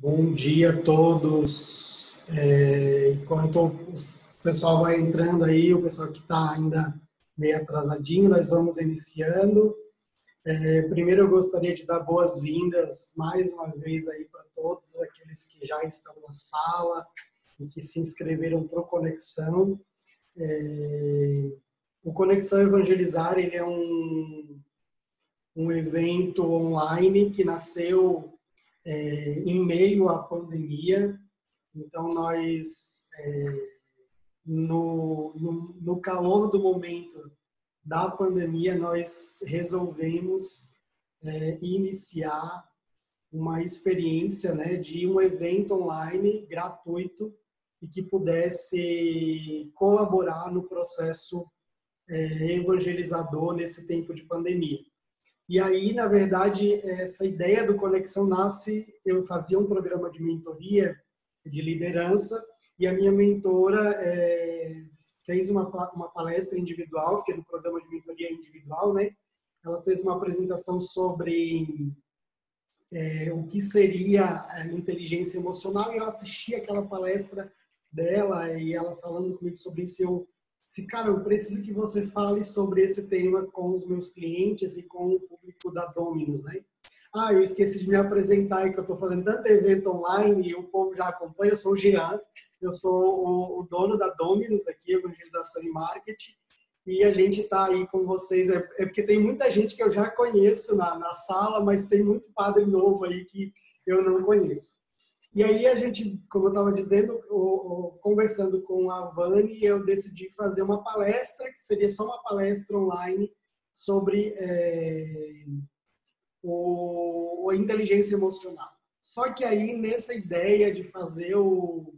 Bom dia a todos. Enquanto o pessoal vai entrando aí, o pessoal que está ainda meio atrasadinho, nós vamos iniciando. Primeiro eu gostaria de dar boas-vindas mais uma vez aí para todos aqueles que já estão na sala e que se inscreveram para o Conexão. O Conexão Evangelizar, ele é um evento online que nasceu em meio à pandemia. Então, nós, no calor do momento da pandemia, nós resolvemos iniciar uma experiência, né, de um evento online gratuito e que pudesse colaborar no processo evangelizador nesse tempo de pandemia. E aí, na verdade, essa ideia do Conexão nasce, eu fazia um programa de mentoria, de liderança, e a minha mentora fez uma palestra individual, porque no programa de mentoria é individual, né? Ela fez uma apresentação sobre o que seria a inteligência emocional, e eu assisti aquela palestra dela, e ela falando comigo sobre isso. Cara, eu preciso que você fale sobre esse tema com os meus clientes e com o público da Dominus, né? Eu esqueci de me apresentar aí, que eu estou fazendo tanto evento online e o povo já acompanha. Eu sou o Jean, eu sou o dono da Dominus aqui, Evangelização e Marketing, e a gente está aí com vocês. É porque tem muita gente que eu já conheço na sala, mas tem muito padre novo aí que eu não conheço. E aí a gente, como eu estava dizendo, conversando com a Vani, eu decidi fazer uma palestra, que seria só uma palestra online, sobre a inteligência emocional. Só que aí, nessa ideia de fazer o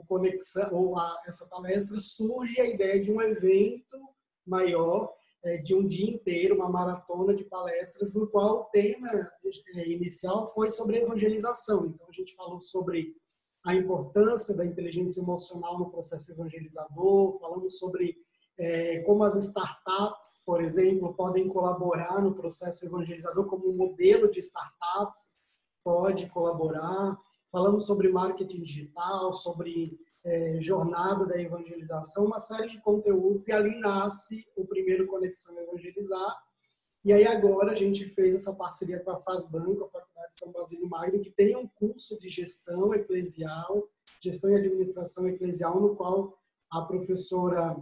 Conexão, essa palestra, surge a ideia de um evento maior, de um dia inteiro, uma maratona de palestras, no qual o tema inicial foi sobre evangelização. Então, a gente falou sobre a importância da inteligência emocional no processo evangelizador, falamos sobre como as startups, por exemplo, podem colaborar no processo evangelizador, como um modelo de startups pode colaborar. Falamos sobre marketing digital, sobre jornada da evangelização, uma série de conteúdos, e ali nasce o primeiro Conexão Evangelizar. E aí agora a gente fez essa parceria com a FASBAN, com a Faculdade de São Basílio Magno, que tem um curso de gestão eclesial, gestão e administração eclesial, no qual a professora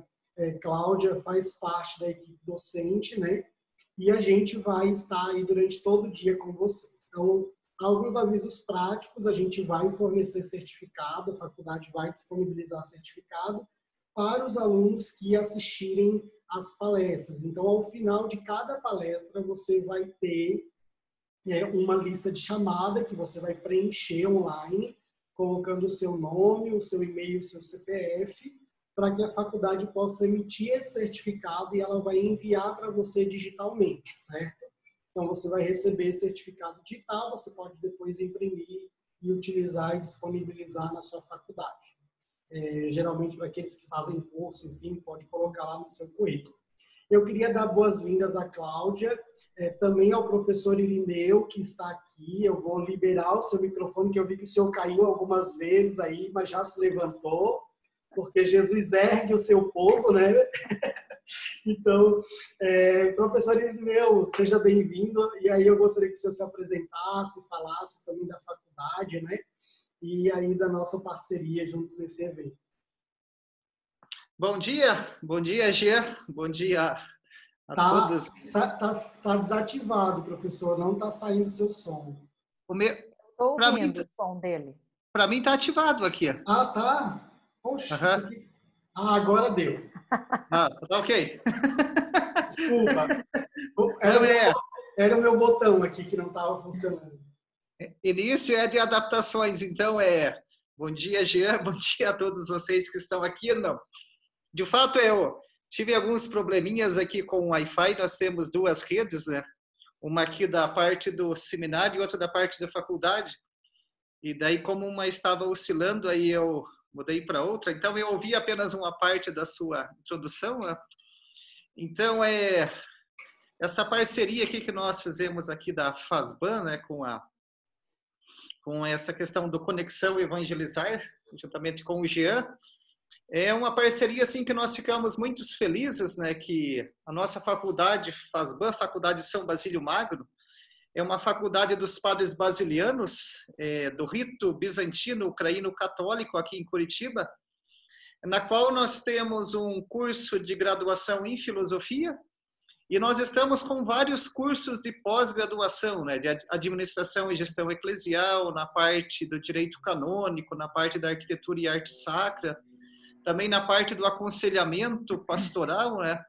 Cláudia faz parte da equipe docente, né? E a gente vai estar aí durante todo o dia com vocês. Então, alguns avisos práticos: a gente vai fornecer certificado, a faculdade vai disponibilizar certificado para os alunos que assistirem às palestras. Então, ao final de cada palestra, você vai ter uma lista de chamada que você vai preencher online, colocando o seu nome, o seu e-mail, o seu CPF, para que a faculdade possa emitir esse certificado, e ela vai enviar para você digitalmente, certo? Então, você vai receber esse certificado digital, você pode depois imprimir e utilizar e disponibilizar na sua faculdade. Geralmente, para aqueles que fazem curso, enfim, pode colocar lá no seu currículo. Eu queria dar boas-vindas à Cláudia, também ao professor Irineu, que está aqui. Eu vou liberar o seu microfone, que eu vi que o senhor caiu algumas vezes aí, mas já se levantou, porque Jesus ergue o seu povo, né? Então, professor Irineu, seja bem-vindo. E aí eu gostaria que o senhor se apresentasse, falasse também da faculdade, né? E aí da nossa parceria juntos nesse evento. Bom dia, Jean. Bom dia a todos. Tá desativado, professor, não está saindo o seu som. Estou ouvindo o som dele. Para mim está ativado aqui. Tá? Poxa, agora deu. Tá ok. Desculpa. Era o meu botão aqui que não estava funcionando. Início de adaptações, então bom dia, Jean, bom dia a todos vocês que estão aqui. Não, de fato eu tive alguns probleminhas aqui com o Wi-Fi. Nós temos duas redes, né? Uma aqui da parte do seminário e outra da parte da faculdade. E daí, como uma estava oscilando, aí eu mudei para outra. Então eu ouvi apenas uma parte da sua introdução, né? Então essa parceria aqui que nós fizemos aqui da FASBAN, né, com com essa questão do Conexão Evangelizar, juntamente com o Jean. É uma parceria assim que nós ficamos muito felizes, né, que a nossa faculdade, FASBAN, Faculdade São Basílio Magno, é uma faculdade dos padres basilianos, do rito bizantino ucraíno católico aqui em Curitiba, na qual nós temos um curso de graduação em filosofia e nós estamos com vários cursos de pós-graduação, né, de administração e gestão eclesial, na parte do direito canônico, na parte da arquitetura e arte sacra, também na parte do aconselhamento pastoral, né?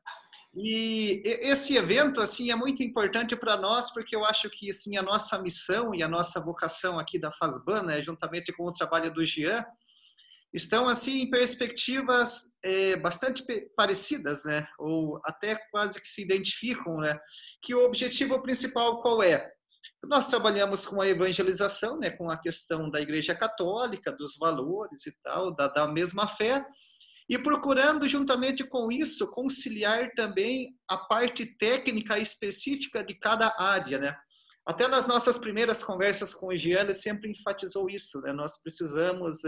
E esse evento assim é muito importante para nós, porque eu acho que assim a nossa missão e a nossa vocação aqui da FASBAN, né, juntamente com o trabalho do Jean, estão assim em perspectivas bastante parecidas, né? Ou até quase que se identificam, né? Que o objetivo principal qual é? Nós trabalhamos com a evangelização, né? Com a questão da Igreja Católica, dos valores e tal, da mesma fé, e procurando, juntamente com isso, conciliar também a parte técnica específica de cada área, né? Até nas nossas primeiras conversas com o Jean, ele sempre enfatizou isso, né? Nós precisamos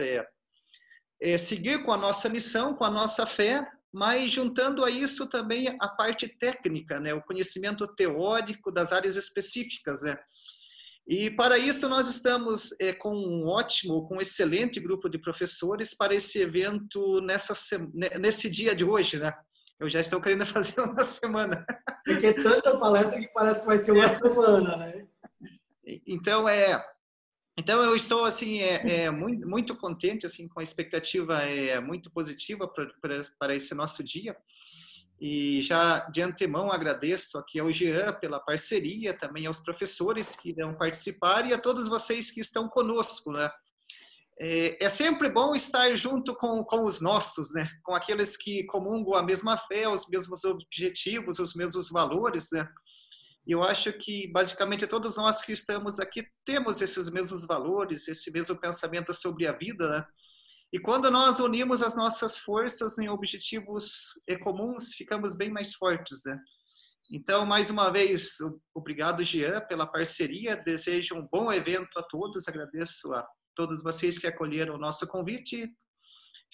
seguir com a nossa missão, com a nossa fé, mas juntando a isso também a parte técnica, né? O conhecimento teórico das áreas específicas, né? E para isso nós estamos com um excelente grupo de professores para esse evento nesse dia de hoje, né? Eu já estou querendo fazer uma semana. Porque é tanta palestra que parece que vai ser uma semana, né? Então eu estou assim muito, muito contente assim com a expectativa muito positiva para esse nosso dia. E já de antemão agradeço aqui ao Jean pela parceria, também aos professores que irão participar e a todos vocês que estão conosco, né? É sempre bom estar junto com os nossos, né? Com aqueles que comungam a mesma fé, os mesmos objetivos, os mesmos valores, né? E eu acho que basicamente todos nós que estamos aqui temos esses mesmos valores, esse mesmo pensamento sobre a vida, né? E quando nós unimos as nossas forças em objetivos comuns, ficamos bem mais fortes, né? Então, mais uma vez, obrigado, Jean, pela parceria. Desejo um bom evento a todos. Agradeço a todos vocês que acolheram o nosso convite.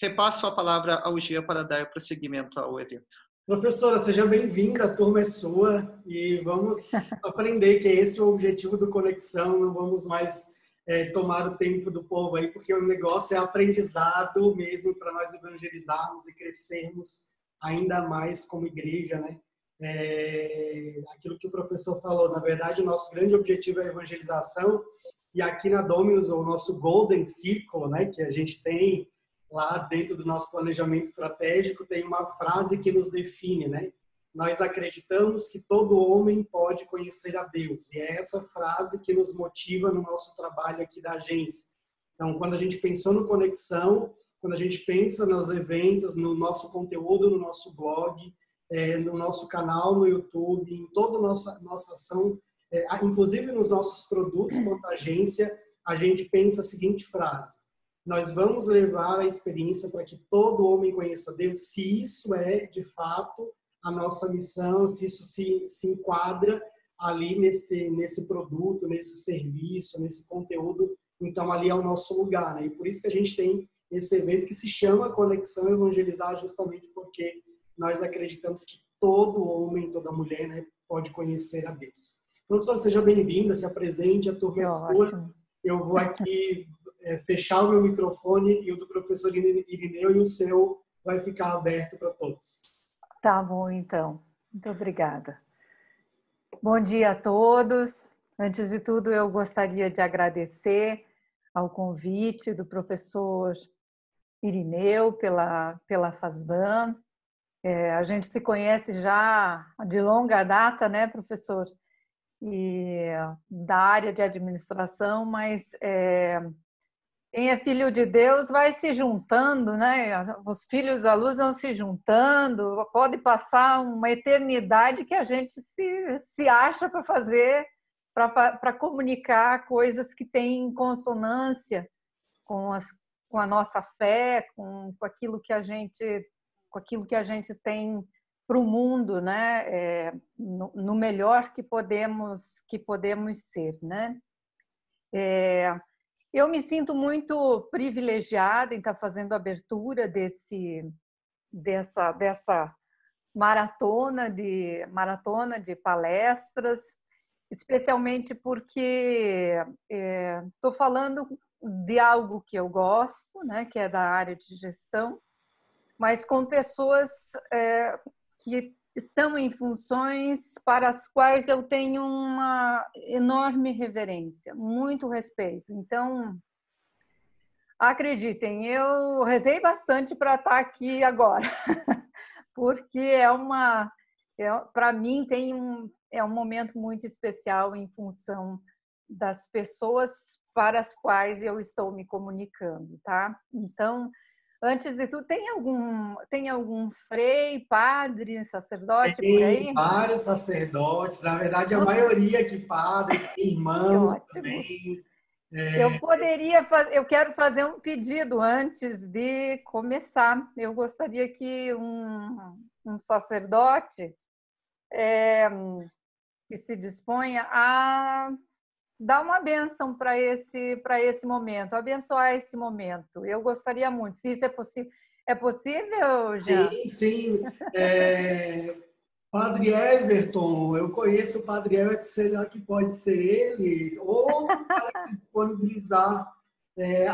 Repasso a palavra ao Jean para dar prosseguimento ao evento. Professora, seja bem-vinda, a turma é sua e vamos aprender que esse é o objetivo do Conexão, não vamos mais tomar o tempo do povo aí, porque o negócio é aprendizado mesmo para nós evangelizarmos e crescermos ainda mais como igreja, né? Aquilo que o professor falou, na verdade o nosso grande objetivo é a evangelização e aqui na Dominus, o nosso Golden Circle, né, que a gente tem lá dentro do nosso planejamento estratégico, tem uma frase que nos define, né? Nós acreditamos que todo homem pode conhecer a Deus. E é essa frase que nos motiva no nosso trabalho aqui da agência. Então, quando a gente pensou no Conexão, quando a gente pensa nos eventos, no nosso conteúdo, no nosso blog, no nosso canal no YouTube, em toda a nossa ação, inclusive nos nossos produtos quanto agência, a gente pensa a seguinte frase: nós vamos levar a experiência para que todo homem conheça Deus, se isso é, de fato, a nossa missão, se isso se enquadra ali nesse produto, nesse serviço, nesse conteúdo, então ali é o nosso lugar, né? E por isso que a gente tem esse evento que se chama Conexão Evangelizar, justamente porque nós acreditamos que todo homem, toda mulher, né, pode conhecer a Deus. Professora, seja bem-vinda, se apresente, a turma é sua. Eu vou aqui fechar o meu microfone e o do professor Irineu e o seu vai ficar aberto para todos. Tá bom, então. Muito obrigada. Bom dia a todos. Antes de tudo, eu gostaria de agradecer ao convite do professor Irineu pela FASBAN. A gente se conhece já de longa data, né, professor? E da área de administração, mas quem é filho de Deus vai se juntando, né? Os filhos da luz vão se juntando, pode passar uma eternidade que a gente se acha para fazer, para comunicar coisas que têm consonância com a nossa fé, com aquilo que a gente tem para o mundo, né? No melhor que podemos ser, né? Eu me sinto muito privilegiada em estar fazendo a abertura dessa maratona de palestras, especialmente porque estou falando de algo que eu gosto, né, que é da área de gestão, mas com pessoas que estão em funções para as quais eu tenho uma enorme reverência, muito respeito. Então, acreditem, eu rezei bastante para estar aqui agora, porque para mim é um momento muito especial em função das pessoas para as quais eu estou me comunicando, tá? Então, antes de tudo, tem algum frei, padre, sacerdote por aí? Tem vários sacerdotes, na verdade, a maioria aqui padres, tem Que irmãos ótimo. também. Eu quero fazer um pedido antes de começar. Eu gostaria que um sacerdote que se disponha a dar uma bênção para esse momento, abençoar esse momento. Eu gostaria muito, se isso é possível. É possível, Jean? Sim, sim. Padre Everton, eu conheço o Padre Everton, será que pode ser ele? Ou o cara que se disponibilizar.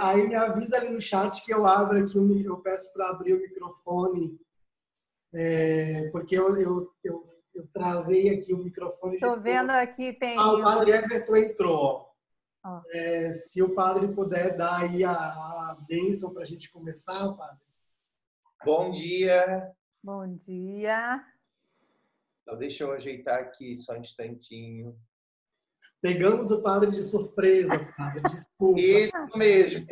Aí me avisa ali no chat que eu abro aqui, eu peço para abrir o microfone, porque eu travei aqui o microfone. Estou vendo aqui, O tem... Padre Everton entrou. Oh. Se o padre puder dar aí a bênção para a gente começar, padre. Bom dia. Bom dia. Então, deixa eu ajeitar aqui só um instantinho. Pegamos o padre de surpresa, padre, desculpa. Isso mesmo.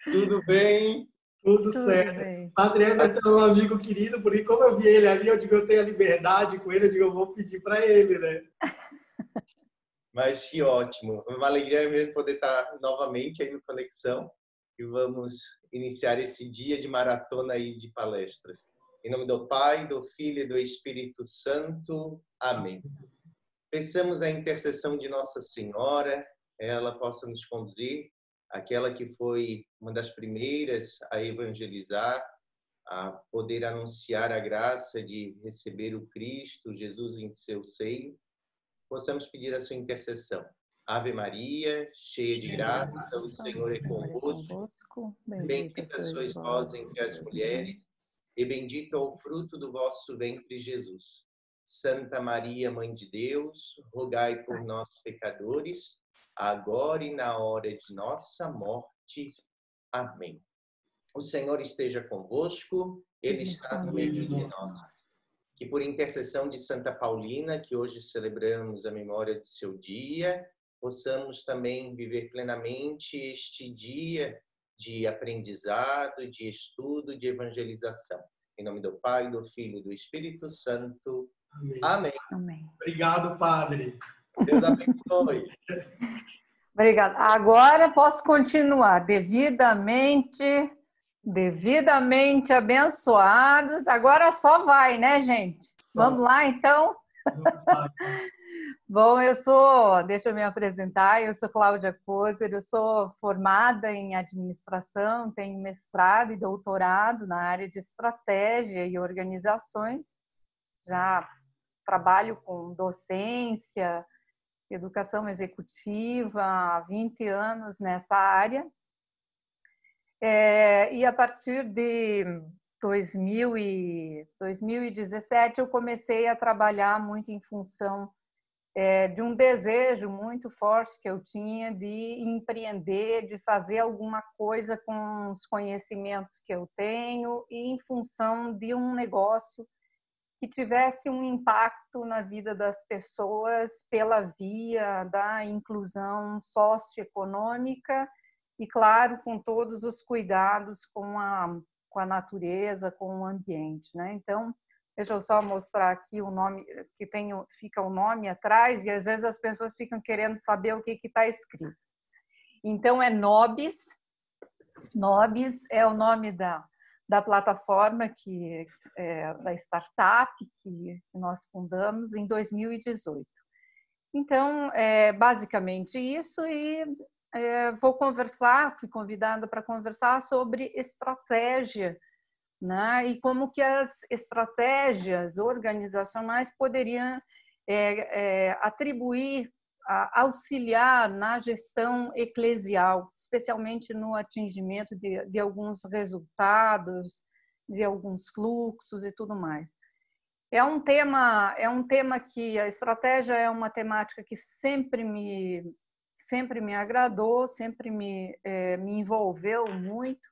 Tudo bem? Tudo certo. Bem. Padre Everton é um amigo querido, porque como eu vi ele ali, eu digo, eu tenho a liberdade com ele, eu digo, eu vou pedir para ele, né? Mas que ótimo. Uma alegria mesmo poder estar novamente aí no Conexão e vamos iniciar esse dia de maratona aí de palestras. Em nome do Pai, do Filho e do Espírito Santo. Amém. Peçamos a intercessão de Nossa Senhora, ela possa nos conduzir, aquela que foi uma das primeiras a evangelizar, a poder anunciar a graça de receber o Cristo, Jesus em seu seio. Possamos pedir a sua intercessão. Ave Maria, cheia de graça, o Senhor é convosco. Bendita sois vós entre as mulheres, e bendito é o fruto do vosso ventre, Jesus. Santa Maria, Mãe de Deus, rogai por nós, pecadores, agora e na hora de nossa morte. Amém. O Senhor esteja convosco, Ele está no meio de nós. Que por intercessão de Santa Paulina, que hoje celebramos a memória do seu dia, possamos também viver plenamente este dia de aprendizado, de estudo, de evangelização. Em nome do Pai, do Filho e do Espírito Santo. Amém. Amém. Obrigado, padre. Deus abençoe. Obrigada. Agora posso continuar. Devidamente abençoados. Agora só vai, né, gente? Vamos lá, então? Vamos lá. Bom, deixa eu me apresentar, eu sou Cláudia Kozer, eu sou formada em administração, tenho mestrado e doutorado na área de estratégia e organizações. Já trabalho com docência, educação executiva há 20 anos nessa área. E a partir de 2017 eu comecei a trabalhar muito em função de um desejo muito forte que eu tinha de empreender, de fazer alguma coisa com os conhecimentos que eu tenho e em função de um negócio que tivesse um impacto na vida das pessoas pela via da inclusão socioeconômica e, claro, com todos os cuidados com a natureza, com o ambiente, né? Então, deixa eu só mostrar aqui o nome, que fica o nome atrás, e às vezes as pessoas ficam querendo saber o que está escrito. Então, é Nobis. Nobis é o nome da plataforma da startup que nós fundamos em 2018. Então, basicamente isso, e fui convidada para conversar sobre estratégia, né? E como que as estratégias organizacionais poderiam atribuir, auxiliar na gestão eclesial, especialmente no atingimento de alguns resultados, de alguns fluxos e tudo mais. É um tema que a estratégia é uma temática que sempre me agradou, sempre me envolveu muito,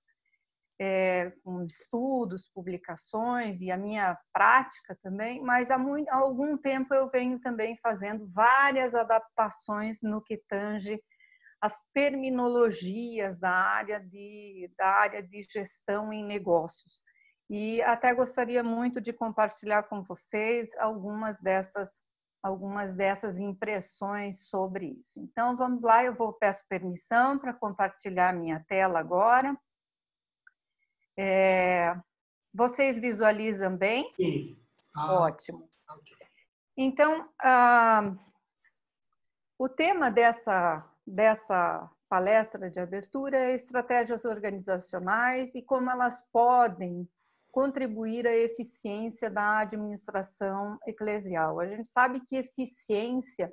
com estudos, publicações e a minha prática também, mas há algum tempo eu venho também fazendo várias adaptações no que tange as terminologias da área de gestão em negócios. E até gostaria muito de compartilhar com vocês algumas dessas impressões sobre isso. Então, vamos lá, peço permissão para compartilhar minha tela agora. Vocês visualizam bem? Sim. Ótimo. Então, o tema dessa palestra de abertura é estratégias organizacionais e como elas podem contribuir à eficiência da administração eclesial. A gente sabe que eficiência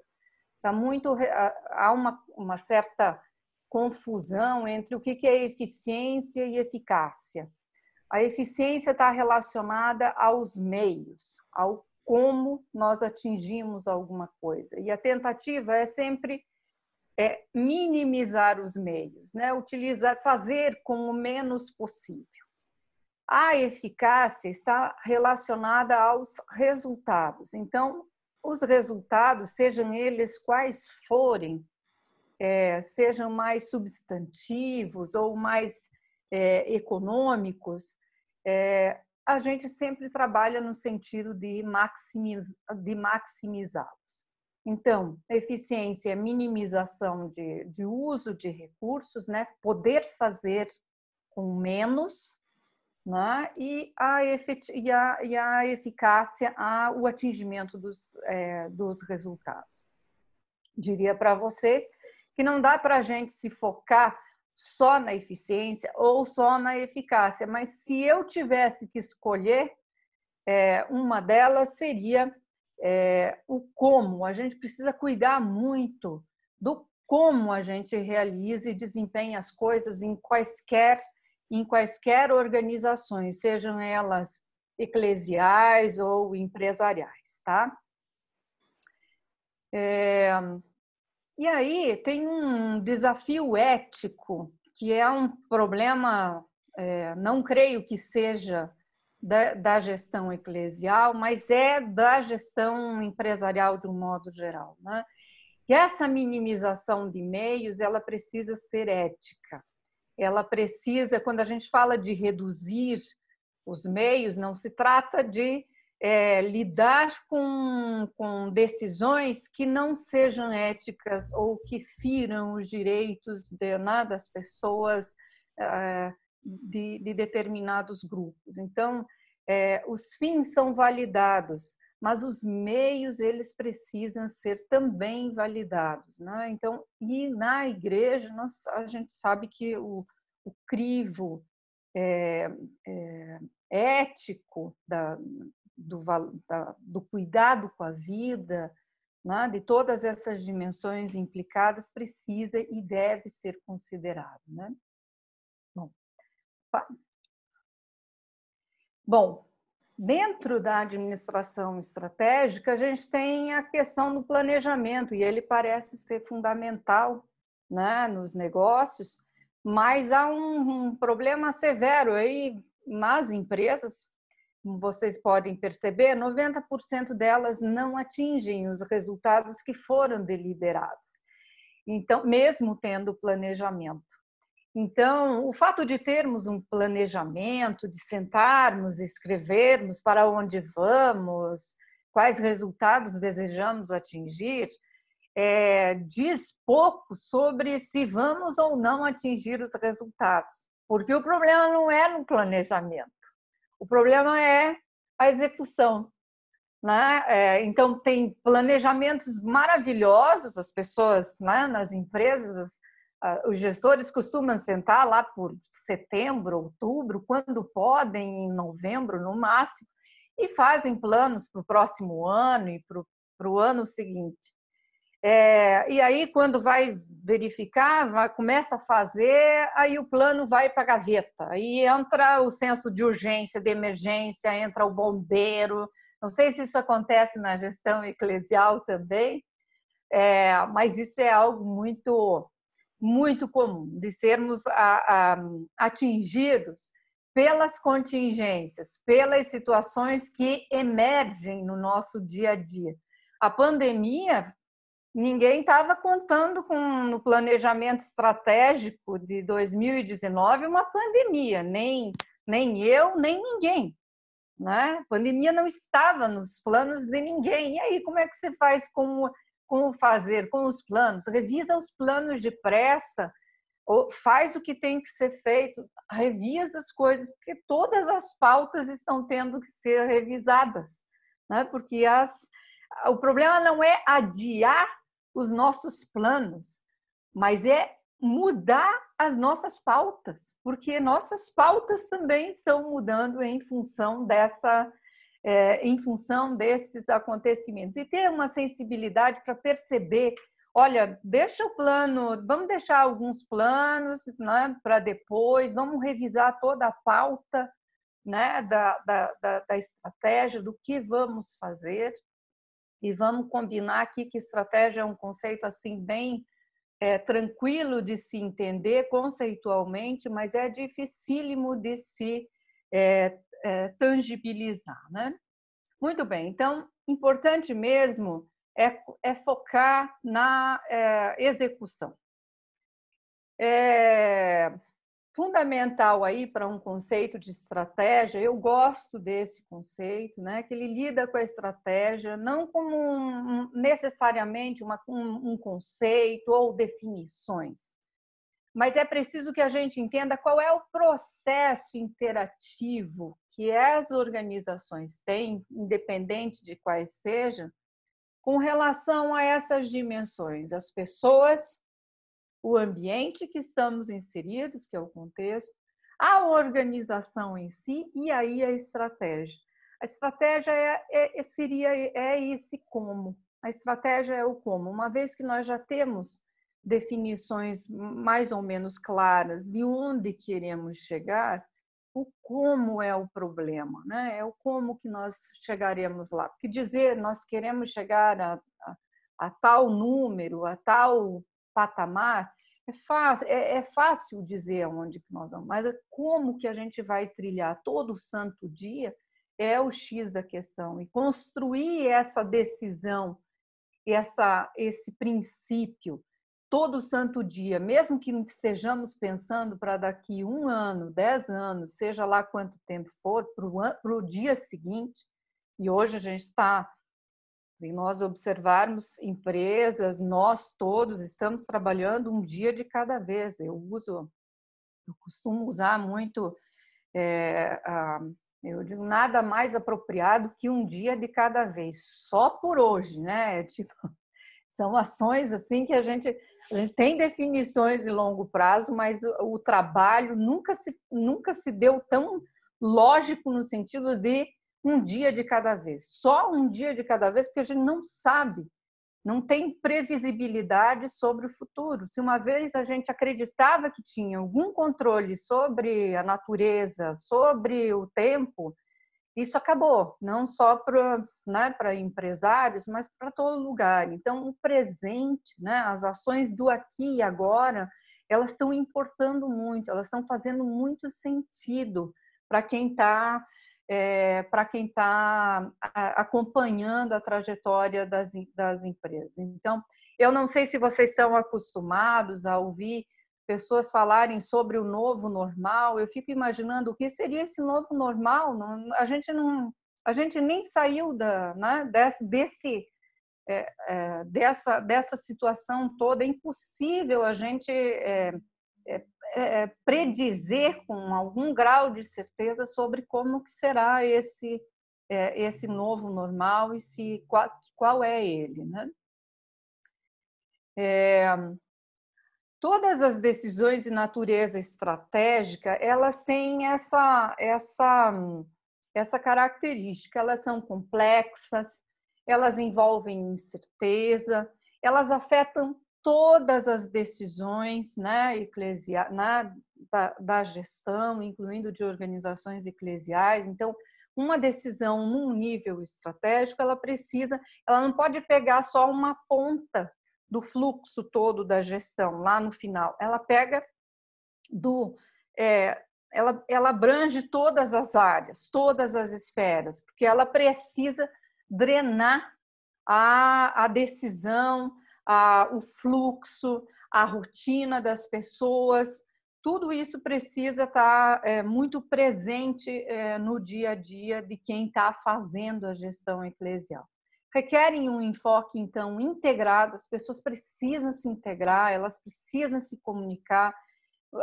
há uma certa confusão entre o que é eficiência e eficácia. A eficiência está relacionada aos meios, ao como nós atingimos alguma coisa. E a tentativa é sempre minimizar os meios, né? Fazer com o menos possível. A eficácia está relacionada aos resultados. Então, os resultados, sejam eles quais forem, sejam mais substantivos ou mais econômicos, a gente sempre trabalha no sentido de maximizá-los. Então, eficiência é minimização de uso de recursos, né? Poder fazer com menos, né? E a eficácia, o atingimento dos resultados. Diria para vocês que não dá para a gente se focar só na eficiência ou só na eficácia, mas se eu tivesse que escolher, uma delas seria o como. A gente precisa cuidar muito do como a gente realiza e desempenha as coisas em quaisquer organizações, sejam elas eclesiais ou empresariais, tá? E aí tem um desafio ético, que é um problema, não creio que seja da gestão eclesial, mas é da gestão empresarial de um modo geral, né? E essa minimização de meios, ela precisa ser ética. Ela precisa, quando a gente fala de reduzir os meios, não se trata de lidar com decisões que não sejam éticas ou que firam os direitos das pessoas de determinados grupos. Então, os fins são validados, mas os meios eles precisam ser também validados, né? Então, e na igreja a gente sabe que o crivo ético do cuidado com a vida, né, de todas essas dimensões implicadas, precisa e deve ser considerado, né? Bom, dentro da administração estratégica, a gente tem a questão do planejamento, e ele parece ser fundamental, né, nos negócios, mas há um problema severo aí nas empresas. Como vocês podem perceber, 90% delas não atingem os resultados que foram deliberados. Então, mesmo tendo planejamento. Então, o fato de termos um planejamento, de sentarmos, escrevermos para onde vamos, quais resultados desejamos atingir, diz pouco sobre se vamos ou não atingir os resultados. Porque o problema não é no planejamento. O problema é a execução, né? Então, tem planejamentos maravilhosos, as pessoas, né, nas empresas, os gestores costumam sentar lá por setembro, outubro, quando podem, em novembro no máximo, e fazem planos para o próximo ano e para o ano seguinte. E aí, quando vai verificar, começa a fazer, aí o plano vai para a gaveta. Aí entra o senso de urgência, de emergência, entra o bombeiro. Não sei se isso acontece na gestão eclesial também, mas isso é algo muito, muito comum, de sermos atingidos pelas contingências, pelas situações que emergem no nosso dia a dia. A pandemia, ninguém estava contando no planejamento estratégico de 2019 uma pandemia, nem eu, nem ninguém, né? A pandemia não estava nos planos de ninguém. E aí, como é que você faz com fazer com os planos? Revisa os planos depressa, ou faz o que tem que ser feito, revisa as coisas, porque todas as pautas estão tendo que ser revisadas, né? Porque o problema não é adiar os nossos planos, mas é mudar as nossas pautas, porque nossas pautas também estão mudando em função desses acontecimentos. E ter uma sensibilidade para perceber, olha, deixa o plano, vamos deixar alguns planos, né, para depois, vamos revisar toda a pauta, né, da estratégia, do que vamos fazer, e vamos combinar aqui que estratégia é um conceito assim bem tranquilo de se entender conceitualmente, mas é dificílimo de se tangibilizar, né? Muito bem, então, importante mesmo é focar na execução. Fundamental aí para um conceito de estratégia, eu gosto desse conceito, né, que ele lida com a estratégia não como necessariamente um conceito ou definições, mas é preciso que a gente entenda qual é o processo interativo que as organizações têm, independente de quais sejam, com relação a essas dimensões, as pessoas, o ambiente que estamos inseridos, que é o contexto, a organização em si e aí a estratégia. A estratégia é esse como. A estratégia é o como. Uma vez que nós já temos definições mais ou menos claras de onde queremos chegar, o como é o problema, né? É o como que nós chegaremos lá. Porque dizer nós queremos chegar a tal número, a tal patamar, é fácil dizer onde que nós vamos, mas como que a gente vai trilhar todo santo dia é o X da questão. E construir essa decisão, esse princípio, todo santo dia, mesmo que estejamos pensando para daqui 1 ano, 10 anos, seja lá quanto tempo for, para o dia seguinte, e hoje a gente está, se nós observarmos empresas, nós todos estamos trabalhando um dia de cada vez. Eu costumo usar muito, eu digo, nada mais apropriado que um dia de cada vez, só por hoje, né? Tipo, são ações assim que a gente tem definições de longo prazo, mas o trabalho nunca se deu tão lógico no sentido de um dia de cada vez, só um dia de cada vez, porque a gente não sabe, não tem previsibilidade sobre o futuro. Se uma vez a gente acreditava que tinha algum controle sobre a natureza, sobre o tempo, isso acabou, não só para empresários, mas para todo lugar. Então, o presente, né, as ações do aqui e agora, elas estão importando muito, elas estão fazendo muito sentido para quem está acompanhando a trajetória das empresas. Então, eu não sei se vocês estão acostumados a ouvir pessoas falarem sobre o novo normal. Eu fico imaginando o que seria esse novo normal. A gente nem saiu dessa situação toda. É impossível a gente predizer com algum grau de certeza sobre como que será esse novo normal e qual é ele, né? Todas as decisões de natureza estratégica, elas têm essa característica, elas são complexas, elas envolvem incerteza, elas afetam todas as decisões, né, da gestão, incluindo de organizações eclesiais. Então, uma decisão num nível estratégico, ela não pode pegar só uma ponta do fluxo todo da gestão lá no final. Ela pega ela abrange todas as áreas, todas as esferas, porque ela precisa drenar a decisão, o fluxo, a rotina das pessoas. Tudo isso precisa estar muito presente no dia a dia de quem está fazendo a gestão eclesial. Requerem um enfoque, então, integrado, as pessoas precisam se integrar, elas precisam se comunicar,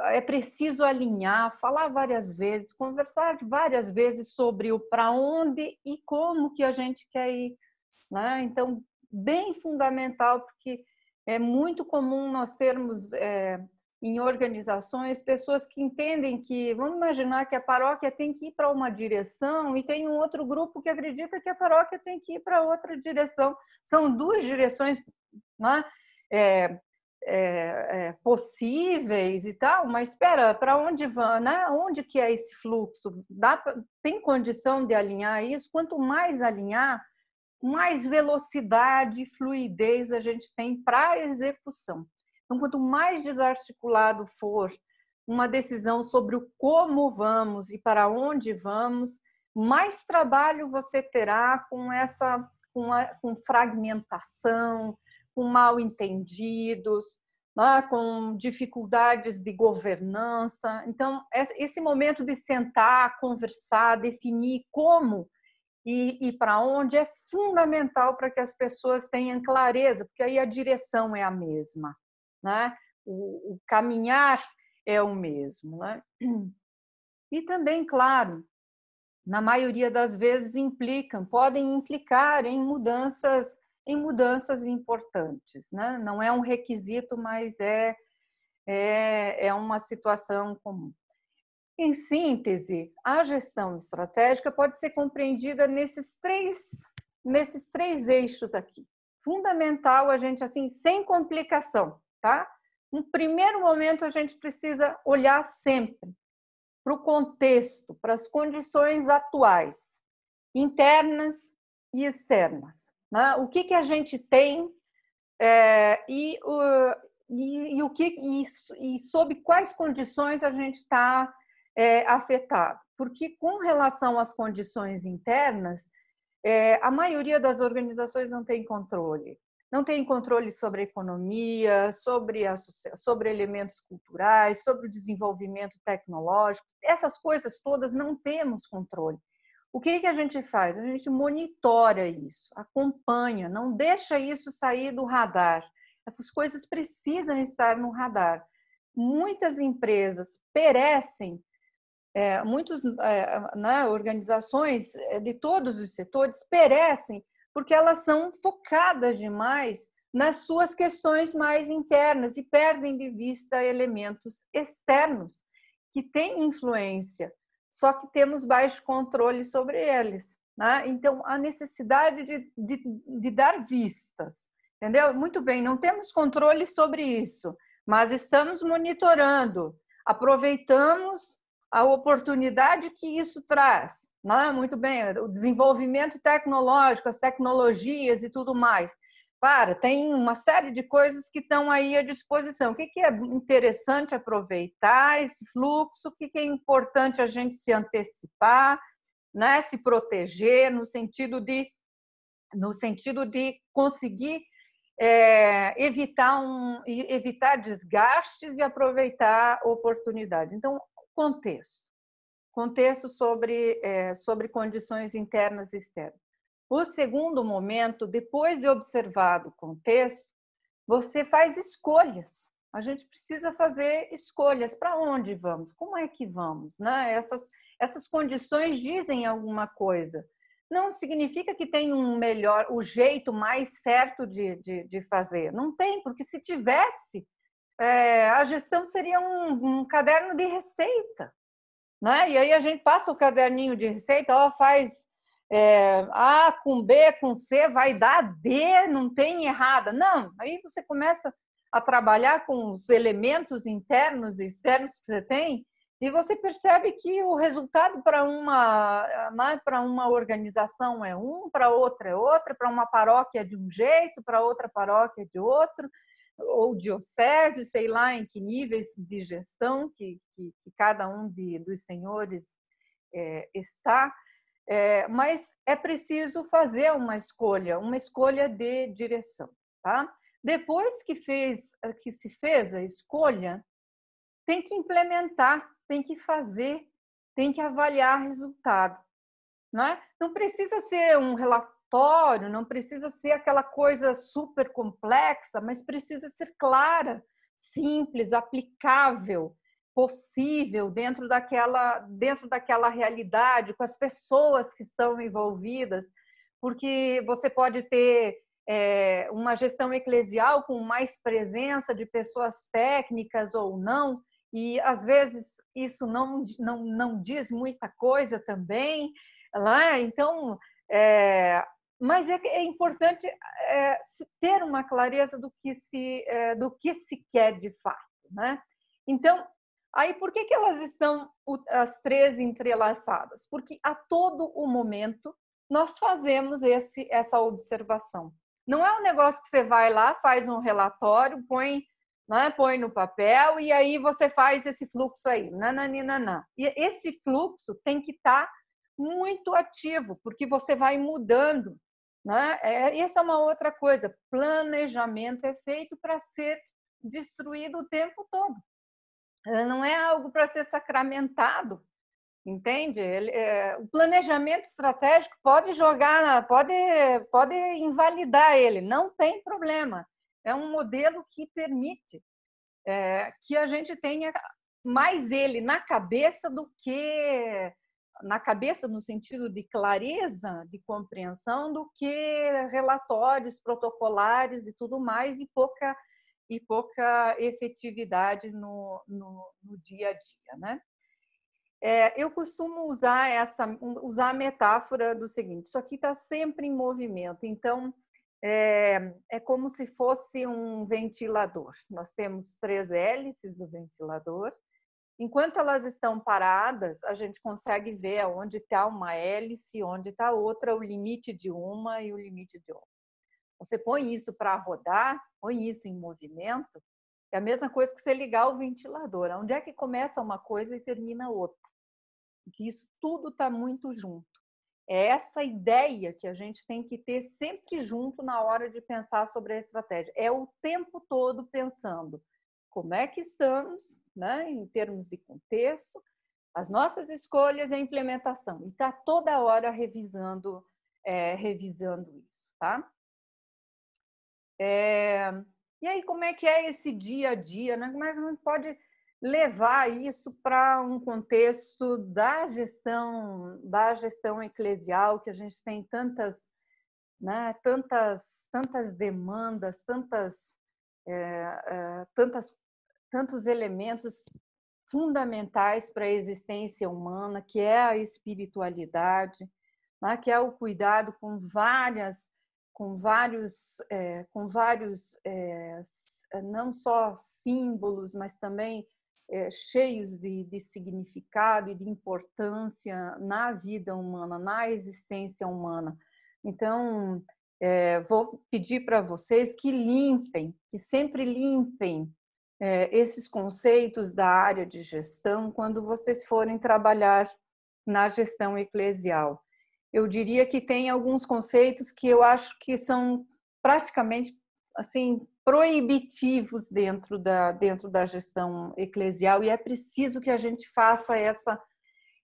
é preciso alinhar, falar várias vezes, conversar várias vezes sobre o para onde e como que a gente quer ir, né? Então, bem fundamental, porque é muito comum nós termos em organizações pessoas que entendem que, vamos imaginar que a paróquia tem que ir para uma direção e tem um outro grupo que acredita que a paróquia tem que ir para outra direção. São duas direções, né, possíveis e tal, mas espera, para onde vão, né? Onde que é esse fluxo? Tem condição de alinhar isso? Quanto mais alinhar, mais velocidade e fluidez a gente tem para a execução. Então, quanto mais desarticulado for uma decisão sobre o como vamos e para onde vamos, mais trabalho você terá com fragmentação, com mal-entendidos, né, com dificuldades de governança. Então, esse momento de sentar, conversar, definir como e para onde é fundamental para que as pessoas tenham clareza, porque aí a direção é a mesma, né? O caminhar é o mesmo, né? E também, claro, na maioria das vezes podem implicar em mudanças importantes, né? Não é um requisito, mas é uma situação comum. Em síntese, a gestão estratégica pode ser compreendida nesses três eixos aqui. Fundamental a gente, assim, sem complicação, tá? No primeiro momento, a gente precisa olhar sempre para o contexto, para as condições atuais, internas e externas, né? O que a gente tem e sob quais condições a gente está afetado. Porque, com relação às condições internas, a maioria das organizações não tem controle. Não tem controle sobre a economia, sobre elementos culturais, sobre o desenvolvimento tecnológico. Essas coisas todas não temos controle. O que a gente faz? A gente monitora isso, acompanha, não deixa isso sair do radar. Essas coisas precisam estar no radar. Muitas empresas perecem, organizações de todos os setores perecem porque elas são focadas demais nas suas questões mais internas e perdem de vista elementos externos que têm influência, só que temos baixo controle sobre eles, né? Então, a necessidade de dar vistas, entendeu? Muito bem, não temos controle sobre isso, mas estamos monitorando, aproveitamos a oportunidade que isso traz, né? Muito bem, o desenvolvimento tecnológico, as tecnologias e tudo mais. Tem uma série de coisas que estão aí à disposição. O que é interessante aproveitar esse fluxo? O que é importante a gente se antecipar, né? Se proteger no sentido de conseguir evitar desgastes e aproveitar oportunidades. Então, contexto sobre condições internas e externas. O segundo momento, depois de observado o contexto, você faz escolhas. A gente precisa fazer escolhas. Para onde vamos? Como é que vamos? Né? Essas condições dizem alguma coisa. não significa que tem um melhor, o jeito mais certo de fazer. Não tem, porque se tivesse, a gestão seria um caderno de receita, né? E aí a gente passa o caderninho de receita, ó, faz A com B com C vai dar D, não tem errada. Não, aí você começa a trabalhar com os elementos internos e externos que você tem e você percebe que o resultado para uma organização é para outra é outra, para uma paróquia é de um jeito, para outra paróquia é de outro, ou diocese, sei lá em que níveis de gestão que cada um dos senhores está. Mas é preciso fazer uma escolha de direção. Tá? Depois que se fez a escolha, tem que implementar, tem que fazer, tem que avaliar resultado. Né? Não precisa ser um relatório, não precisa ser aquela coisa super complexa, mas precisa ser clara, simples, aplicável, possível dentro daquela realidade, com as pessoas que estão envolvidas, porque você pode ter uma gestão eclesial com mais presença de pessoas técnicas ou não, e às vezes isso não diz muita coisa também, lá, então, mas é importante ter uma clareza do que se quer de fato, né? Então, aí por que elas estão as três entrelaçadas? Porque a todo o momento nós fazemos essa observação. Não é um negócio que você vai lá, faz um relatório, põe no papel e aí você faz esse fluxo aí. Nananina. E esse fluxo tem que estar muito ativo, porque você vai mudando. Né? Essa é uma outra coisa. Planejamento é feito para ser destruído o tempo todo. Não é algo para ser sacramentado, entende? O planejamento estratégico pode pode invalidar ele, não tem problema. É um modelo que permite que a gente tenha mais ele na cabeça do que na cabeça no sentido de clareza, de compreensão, do que relatórios protocolares e tudo mais, e pouca efetividade no dia a dia, né? Eu costumo usar a metáfora do seguinte: isso aqui está sempre em movimento, então é como se fosse um ventilador. Nós temos 3 hélices do ventilador. Enquanto elas estão paradas, a gente consegue ver onde está uma hélice, onde está outra, o limite de uma e o limite de outra. Você põe isso para rodar, põe isso em movimento, é a mesma coisa que você ligar o ventilador. Onde é que começa uma coisa e termina outra? Porque isso tudo está muito junto. É essa ideia que a gente tem que ter sempre junto na hora de pensar sobre a estratégia. É o tempo todo pensando como é que estamos, né, em termos de contexto, as nossas escolhas e a implementação. E está toda hora revisando isso, tá? E aí, como é que é esse dia a dia, né? Como é que a gente pode levar isso para um contexto da gestão eclesial, que a gente tem tantas demandas, tantos elementos fundamentais para a existência humana, que é a espiritualidade, né? Que é o cuidado com vários não só símbolos, mas também cheios de significado e de importância na vida humana, na existência humana. Então, vou pedir para vocês que sempre limpem esses conceitos da área de gestão quando vocês forem trabalhar na gestão eclesial. Eu diria que tem alguns conceitos que eu acho que são praticamente assim proibitivos dentro da gestão eclesial, e é preciso que a gente faça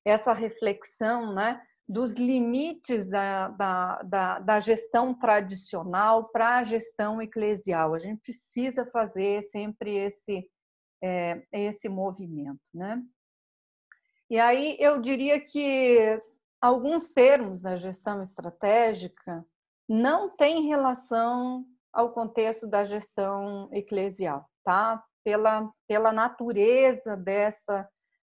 essa reflexão, né, dos limites da gestão tradicional para a gestão eclesial. A gente precisa fazer sempre esse movimento, né? E aí eu diria que alguns termos da gestão estratégica não têm relação ao contexto da gestão eclesial, tá? Pela natureza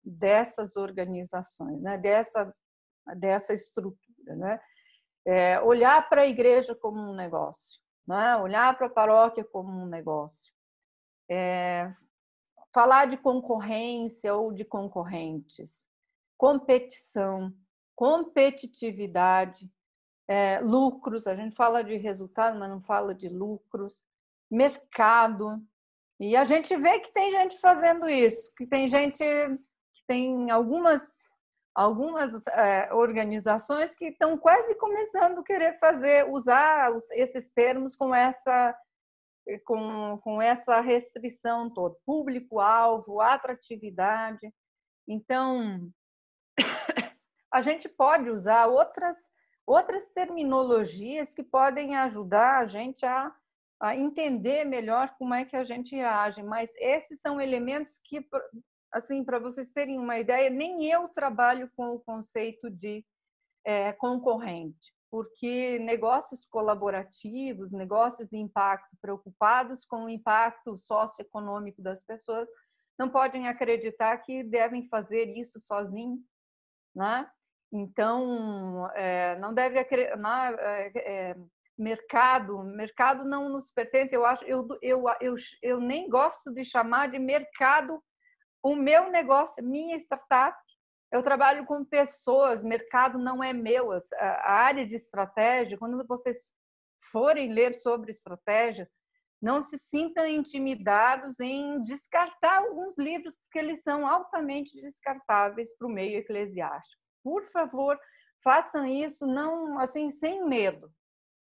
dessas organizações, né? Dessa estrutura, né? Olhar para a igreja como um negócio, né? Olhar para a paróquia como um negócio, falar de concorrência ou de concorrentes, competição, competitividade, lucros, a gente fala de resultado, mas não fala de lucros, mercado, e a gente vê que tem gente fazendo isso, que tem algumas organizações que estão quase começando a querer usar esses termos com essa restrição toda, público-alvo, atratividade. Então, a gente pode usar outras terminologias que podem ajudar a gente a entender melhor como é que a gente age, mas esses são elementos que, assim, para vocês terem uma ideia, nem eu trabalho com o conceito de concorrente, porque negócios colaborativos, negócios de impacto, preocupados com o impacto socioeconômico das pessoas, não podem acreditar que devem fazer isso sozinhos, né? Então, não deve mercado não nos pertence. Eu nem gosto de chamar de mercado o meu negócio, minha startup. Eu trabalho com pessoas, mercado não é meu. A área de estratégia, quando vocês forem ler sobre estratégia, não se sintam intimidados em descartar alguns livros, porque eles são altamente descartáveis para o meio eclesiástico. Por favor, façam isso não assim sem medo,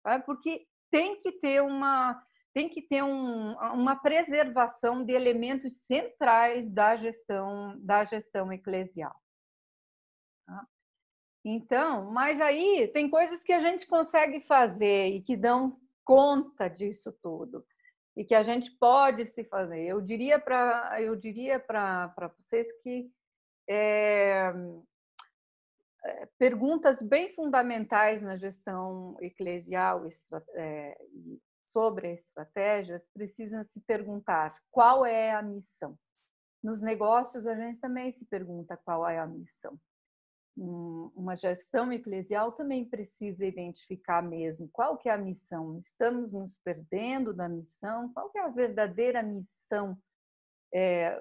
tá? Porque tem que ter uma preservação de elementos centrais da gestão eclesial. Tá? Então, mas aí tem coisas que a gente consegue fazer e que dão conta disso tudo e que a gente pode se fazer. Eu diria para vocês que perguntas bem fundamentais na gestão eclesial sobre a estratégia precisam se perguntar qual é a missão. Nos negócios, a gente também se pergunta qual é a missão. Uma gestão eclesial também precisa identificar mesmo qual que é a missão. Estamos nos perdendo da missão? Qual que é a verdadeira missão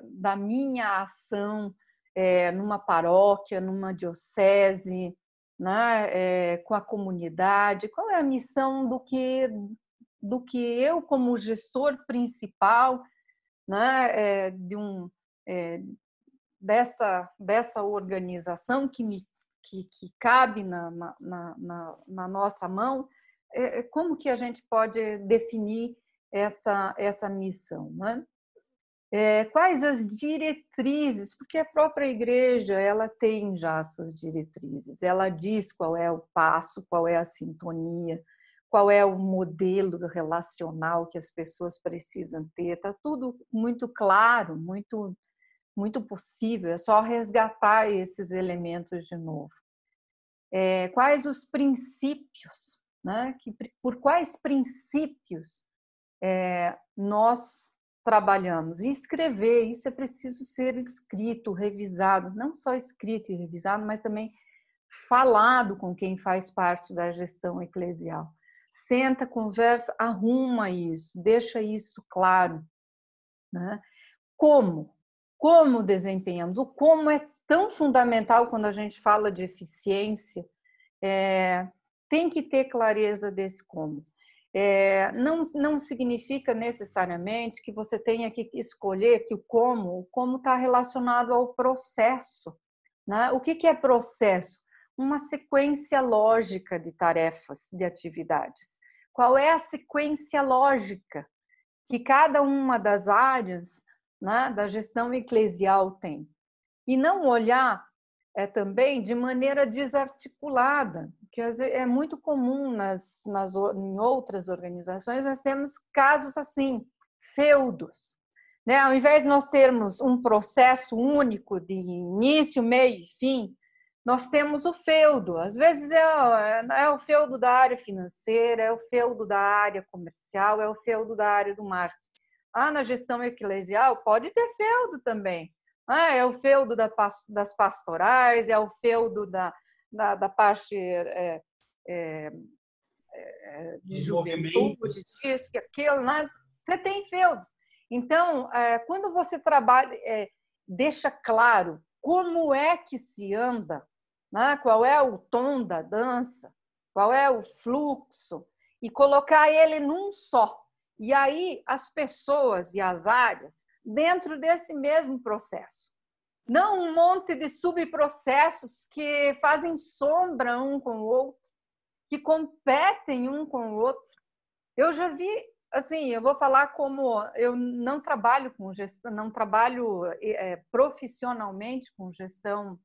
da minha ação numa paróquia, numa diocese, né, com a comunidade? Qual é a missão do que eu, como gestor principal, né, dessa organização que cabe na nossa mão, como que a gente pode definir essa missão, né? Quais as diretrizes? Porque a própria igreja ela tem já suas diretrizes, ela diz qual é o passo, qual é a sintonia, qual é o modelo relacional que as pessoas precisam ter. Está tudo muito claro, muito possível, é só resgatar esses elementos de novo. Quais os princípios, né? Por quais princípios nós trabalhamos? E escrever, isso é preciso ser escrito, revisado, não só escrito e revisado, mas também falado com quem faz parte da gestão eclesial. Senta, conversa, arruma isso, deixa isso claro, né? Como desempenhamos? O como é tão fundamental quando a gente fala de eficiência. Tem que ter clareza desse como. Não significa necessariamente que você tenha que escolher que o como está relacionado ao processo, né? O que é processo? Uma sequência lógica de tarefas, de atividades. Qual é a sequência lógica que cada uma das áreas, né, da gestão eclesial tem? E não olhar também de maneira desarticulada, que é muito comum em outras organizações. Nós temos casos assim, feudos, né? Ao invés de nós termos um processo único de início, meio e fim, nós temos o feudo. Às vezes é o feudo da área financeira, é o feudo da área comercial, é o feudo da área do marketing. Na gestão eclesial pode ter feudo também. É o feudo das pastorais, é o feudo da parte de juventude, disso, que aquilo. Você tem feudos. Então, quando você trabalha, deixa claro como é que se anda, né? Qual é o tom da dança, qual é o fluxo, e colocar ele num só. E aí, as pessoas e as áreas dentro desse mesmo processo. Não um monte de subprocessos que fazem sombra um com o outro, que competem um com o outro. Eu já vi, assim, eu vou falar como eu não trabalho com gestão, não trabalho profissionalmente com gestão,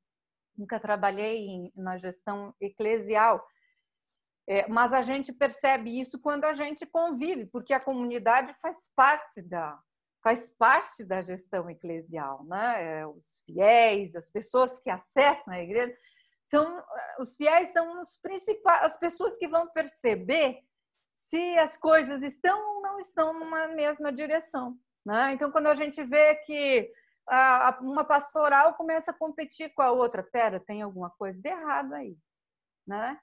nunca trabalhei na gestão eclesial, mas a gente percebe isso quando a gente convive, porque a comunidade faz parte da gestão eclesial, né? Os fiéis, as pessoas que acessam a igreja, os fiéis são os principais, as pessoas que vão perceber se as coisas estão ou não estão numa mesma direção, né? Então, quando a gente vê que uma pastoral começa a competir com a outra, tem alguma coisa de errado aí, né?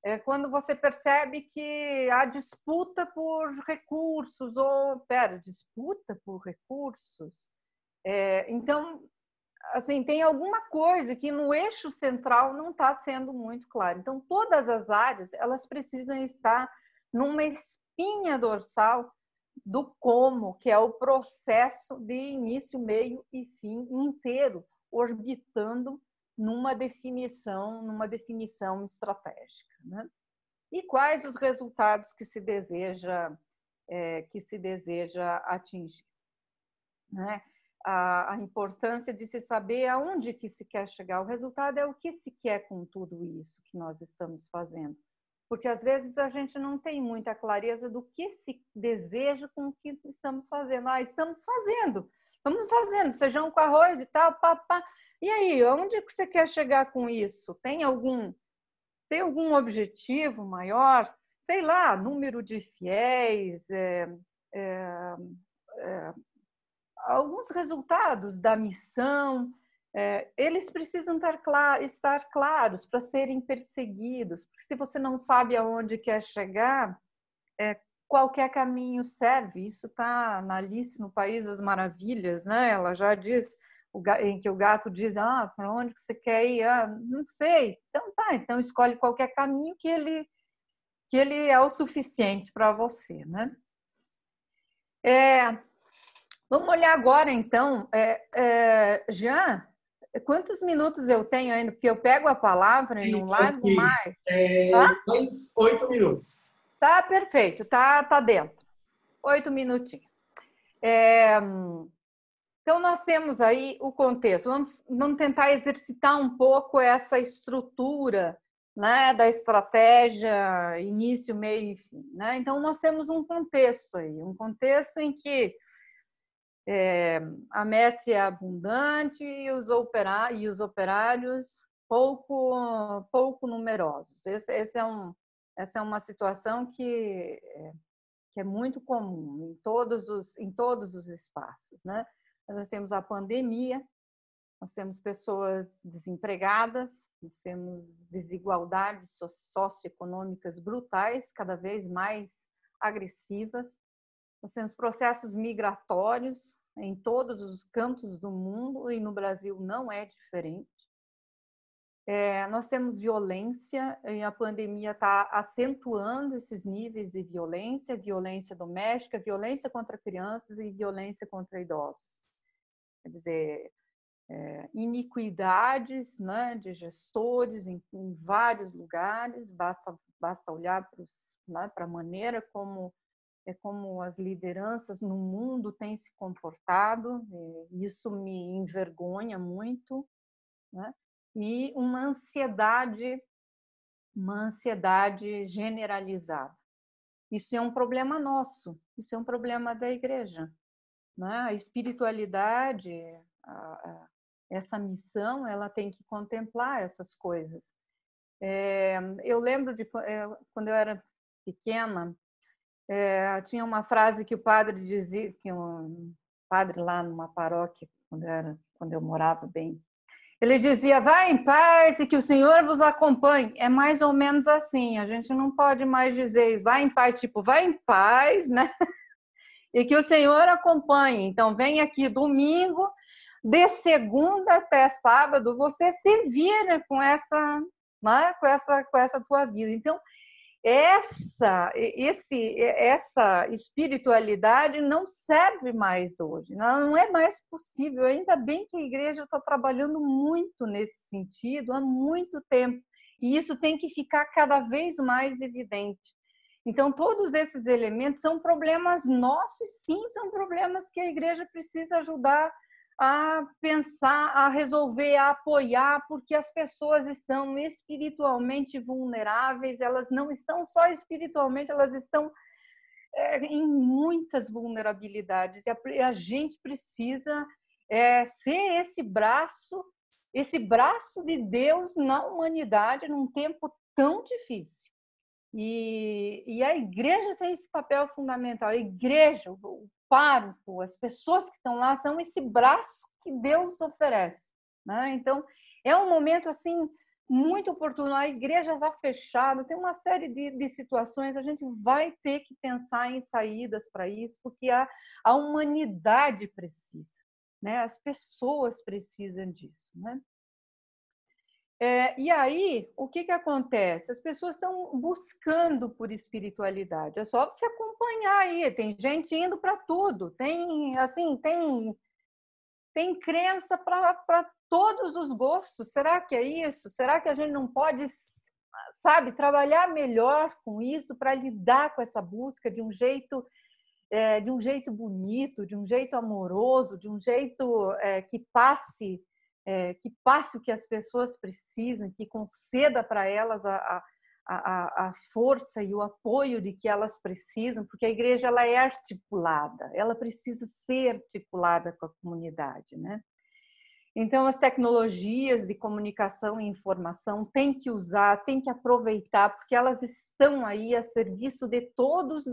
É quando você percebe que há disputa por recursos, disputa por recursos. Então, assim, tem alguma coisa que no eixo central não está sendo muito claro. Então, todas as áreas, elas precisam estar numa espinha dorsal do como, que é o processo de início, meio e fim inteiro, orbitando numa definição estratégica, né? E quais os resultados que se deseja atingir, né? A importância de se saber aonde que se quer chegar. O resultado é o que se quer com tudo isso que nós estamos fazendo. Porque, às vezes, a gente não tem muita clareza do que se deseja com o que estamos fazendo. Estamos fazendo feijão com arroz e tal, pá. E aí, onde que você quer chegar com isso? Tem algum objetivo maior? Sei lá, número de fiéis, alguns resultados da missão, eles precisam estar claros para serem perseguidos, porque se você não sabe aonde quer chegar, qualquer caminho serve. Isso está na Alice no País das Maravilhas, né? Ela já diz, em que o gato diz, para onde você quer ir? Não sei. Então escolhe qualquer caminho que ele é o suficiente para você, né? Vamos olhar agora, então. Jean, quantos minutos eu tenho ainda? Porque eu pego a palavra e não largo mais. Mais 8 minutos. Tá perfeito, tá dentro. 8 minutinhos. Então, nós temos aí o contexto. Vamos tentar exercitar um pouco essa estrutura, né, da estratégia início, meio e fim, né? Então, nós temos um contexto aí, um contexto em que a messe é abundante e os operários pouco numerosos. Essa é uma situação que é muito comum em todos os espaços, né? Nós temos a pandemia, nós temos pessoas desempregadas, nós temos desigualdades socioeconômicas brutais, cada vez mais agressivas. Nós temos processos migratórios em todos os cantos do mundo e no Brasil não é diferente. Nós temos violência e a pandemia está acentuando esses níveis de violência doméstica, violência contra crianças e violência contra idosos. Quer dizer, iniquidades, né, de gestores em vários lugares, basta olhar para a maneira como as lideranças no mundo têm se comportado, isso me envergonha muito, né? E uma ansiedade generalizada. Isso é um problema nosso, isso é um problema da igreja, né? A espiritualidade, essa missão, ela tem que contemplar essas coisas. Eu lembro de quando eu era pequena, tinha uma frase que o padre dizia, que um padre lá numa paróquia, quando eu morava bem, ele dizia: vai em paz e que o Senhor vos acompanhe. É mais ou menos assim, a gente não pode mais dizer isso, vai em paz, tipo, vai em paz, né? E que o Senhor acompanhe. Então, vem aqui domingo, de segunda até sábado, você se vira com essa, né? com essa tua vida. Então, essa espiritualidade não serve mais hoje, não é mais possível. Ainda bem que a igreja está trabalhando muito nesse sentido há muito tempo, e isso tem que ficar cada vez mais evidente. Então, todos esses elementos são problemas nossos, sim, são problemas que a igreja precisa ajudar a pensar, a resolver, a apoiar, porque as pessoas estão espiritualmente vulneráveis, elas não estão só espiritualmente, elas estão em muitas vulnerabilidades, e a gente precisa ser esse braço de Deus na humanidade num tempo tão difícil. E a igreja tem esse papel fundamental. A igreja, o pároco, as pessoas que estão lá são esse braço que Deus oferece, né? Então, é um momento assim muito oportuno. A igreja está fechada, tem uma série de situações, a gente vai ter que pensar em saídas para isso, porque a humanidade precisa, né? As pessoas precisam disso, né? E aí, o que acontece? As pessoas estão buscando por espiritualidade. É só você acompanhar aí. Tem gente indo para tudo. Tem crença para todos os gostos. Será que é isso? Será que a gente não pode, sabe, trabalhar melhor com isso para lidar com essa busca de um jeito bonito, de um jeito amoroso, de um jeito que passe o que as pessoas precisam, que conceda para elas a força e o apoio de que elas precisam, porque a igreja ela é articulada, ela precisa ser articulada com a comunidade, né? Então, as tecnologias de comunicação e informação tem que usar, tem que aproveitar, porque elas estão aí a serviço de todos,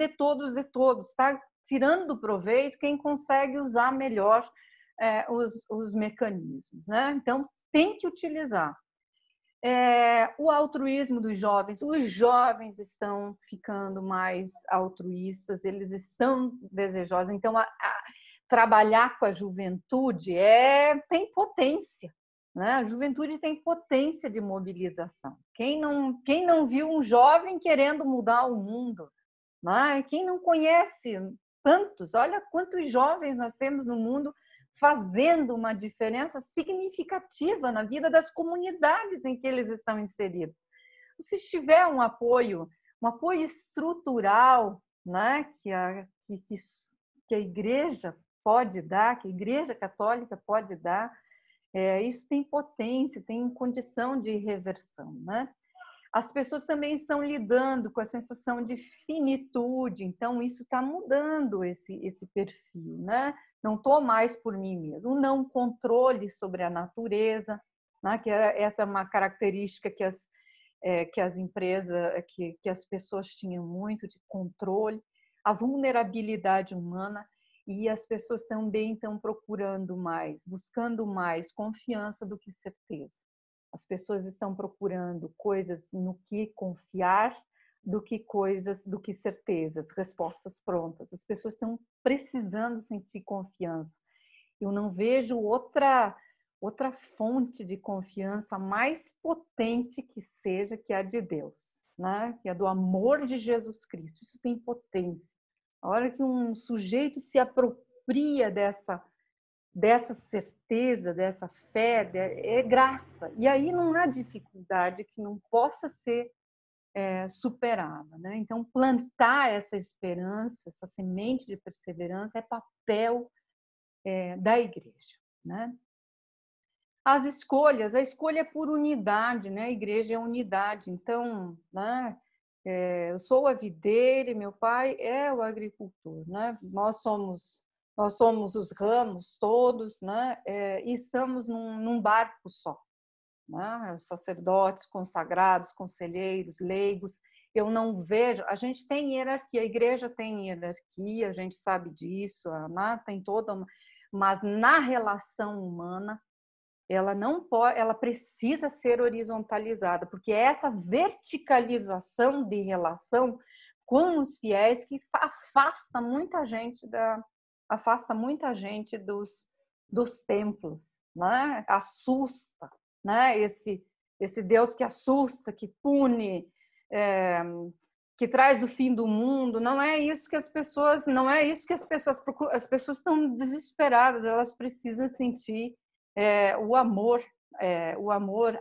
tá? Tirando proveito quem consegue usar melhor os mecanismos, né? Então, tem que utilizar. O altruísmo dos jovens, os jovens estão ficando mais altruístas, eles estão desejosos, então trabalhar com a juventude tem potência, né? A juventude tem potência de mobilização. Quem não viu um jovem querendo mudar o mundo, né? Quem não conhece tantos, olha quantos jovens nós temos no mundo fazendo uma diferença significativa na vida das comunidades em que eles estão inseridos. Se tiver um apoio estrutural, né, que a igreja pode dar, que a Igreja Católica pode dar, isso tem potência, tem condição de reversão, né? As pessoas também estão lidando com a sensação de finitude, então isso está mudando esse perfil, né? Não estou mais por mim mesmo. O não controle sobre a natureza, né? Que essa é uma característica que as empresas, que as pessoas tinham muito de controle, a vulnerabilidade humana, e as pessoas também estão buscando mais confiança do que certeza. As pessoas estão procurando coisas no que confiar do que certezas, respostas prontas. As pessoas estão precisando sentir confiança. Eu não vejo outra fonte de confiança mais potente que seja que a de Deus, né? Que é do amor de Jesus Cristo. Isso tem potência. A hora que um sujeito se apropria dessa certeza, dessa fé, é graça. E aí não há dificuldade que não possa ser superada, né? Então, plantar essa esperança, essa semente de perseverança é papel da igreja, né? A escolha é por unidade, né? A igreja é unidade. Então, né? Eu sou a videira e meu pai é o agricultor, né? Nós somos nós somos os ramos todos, né? E estamos num barco só, né? Os sacerdotes, consagrados, conselheiros, leigos. Eu não vejo, a gente tem hierarquia, a igreja tem hierarquia, a gente sabe disso, né? Tem toda, mas na relação humana ela não pode, ela precisa ser horizontalizada, porque é essa verticalização de relação com os fiéis que afasta muita gente dos templos, né? Assusta, né? Esse Deus que assusta, que pune, que traz o fim do mundo. Não é isso que as pessoas procuram. As pessoas estão desesperadas, elas precisam sentir o amor,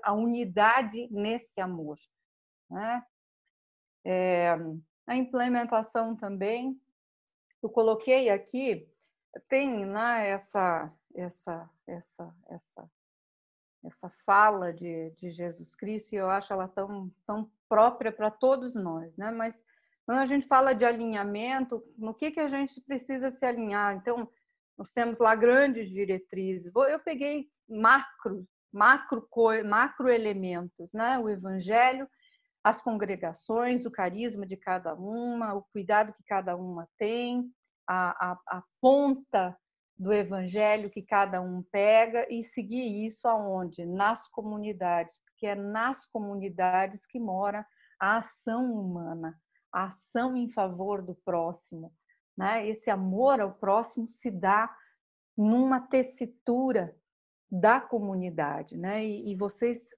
a unidade nesse amor, né? A implementação também, eu coloquei aqui, tem, né, essa fala de Jesus Cristo, e eu acho ela tão própria para todos nós, né? Mas quando a gente fala de alinhamento, no que a gente precisa se alinhar? Então, nós temos lá grandes diretrizes. Eu peguei macro elementos, né? O evangelho, as congregações, o carisma de cada uma, o cuidado que cada uma tem, a ponta do evangelho que cada um pega e seguir isso aonde? Nas comunidades, porque é nas comunidades que mora a ação humana, a ação em favor do próximo, né? Esse amor ao próximo se dá numa tessitura da comunidade, né? E vocês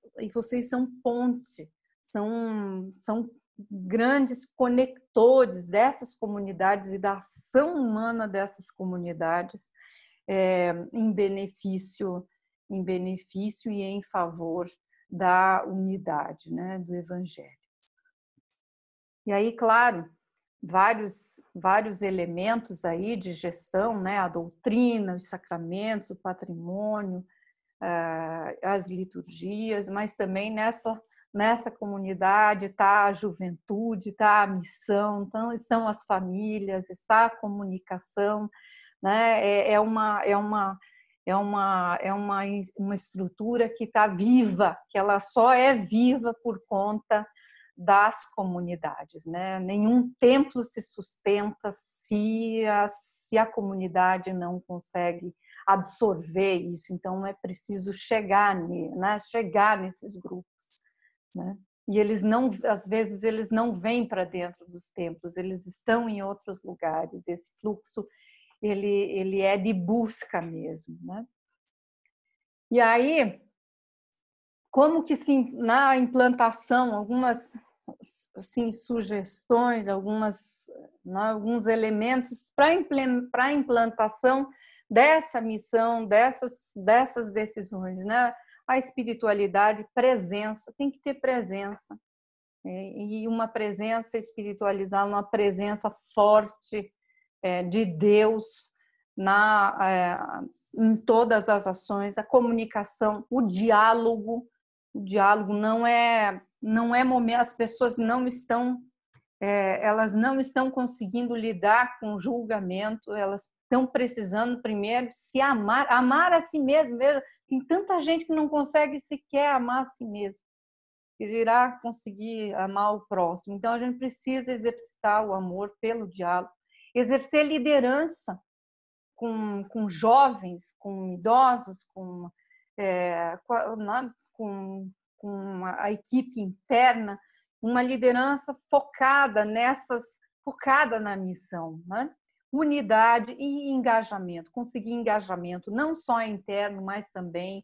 são ponte, são grandes conectores dessas comunidades e da ação humana dessas comunidades em benefício e em favor da unidade, né, do Evangelho. E aí, claro, vários elementos aí de gestão, né, a doutrina, os sacramentos, o patrimônio, as liturgias, mas também nessa comunidade está a juventude, está a missão, então estão as famílias, está a comunicação, né? É uma estrutura que está viva, que ela só é viva por conta das comunidades, né? Nenhum templo se sustenta se a comunidade não consegue absorver isso. Então é preciso chegar nesses grupos, né? E eles não, às vezes eles não vêm para dentro dos templos, eles estão em outros lugares. Esse fluxo ele é de busca mesmo, né? E aí, como que na implantação, algumas assim, sugestões, alguns elementos para a implantação dessa missão, dessas decisões, né? A espiritualidade, presença, tem que ter presença. E uma presença espiritualizada, uma presença forte de Deus em todas as ações, a comunicação, o diálogo. O diálogo não é momento, as pessoas elas não estão conseguindo lidar com o julgamento, elas estão precisando primeiro se amar a si mesmo. Tem tanta gente que não consegue sequer amar a si mesmo, que dirá conseguir amar o próximo. Então a gente precisa exercitar o amor pelo diálogo, exercer liderança com jovens, com idosos, com a equipe interna, uma liderança focada na missão, né? Unidade e engajamento, conseguir engajamento não só interno, mas também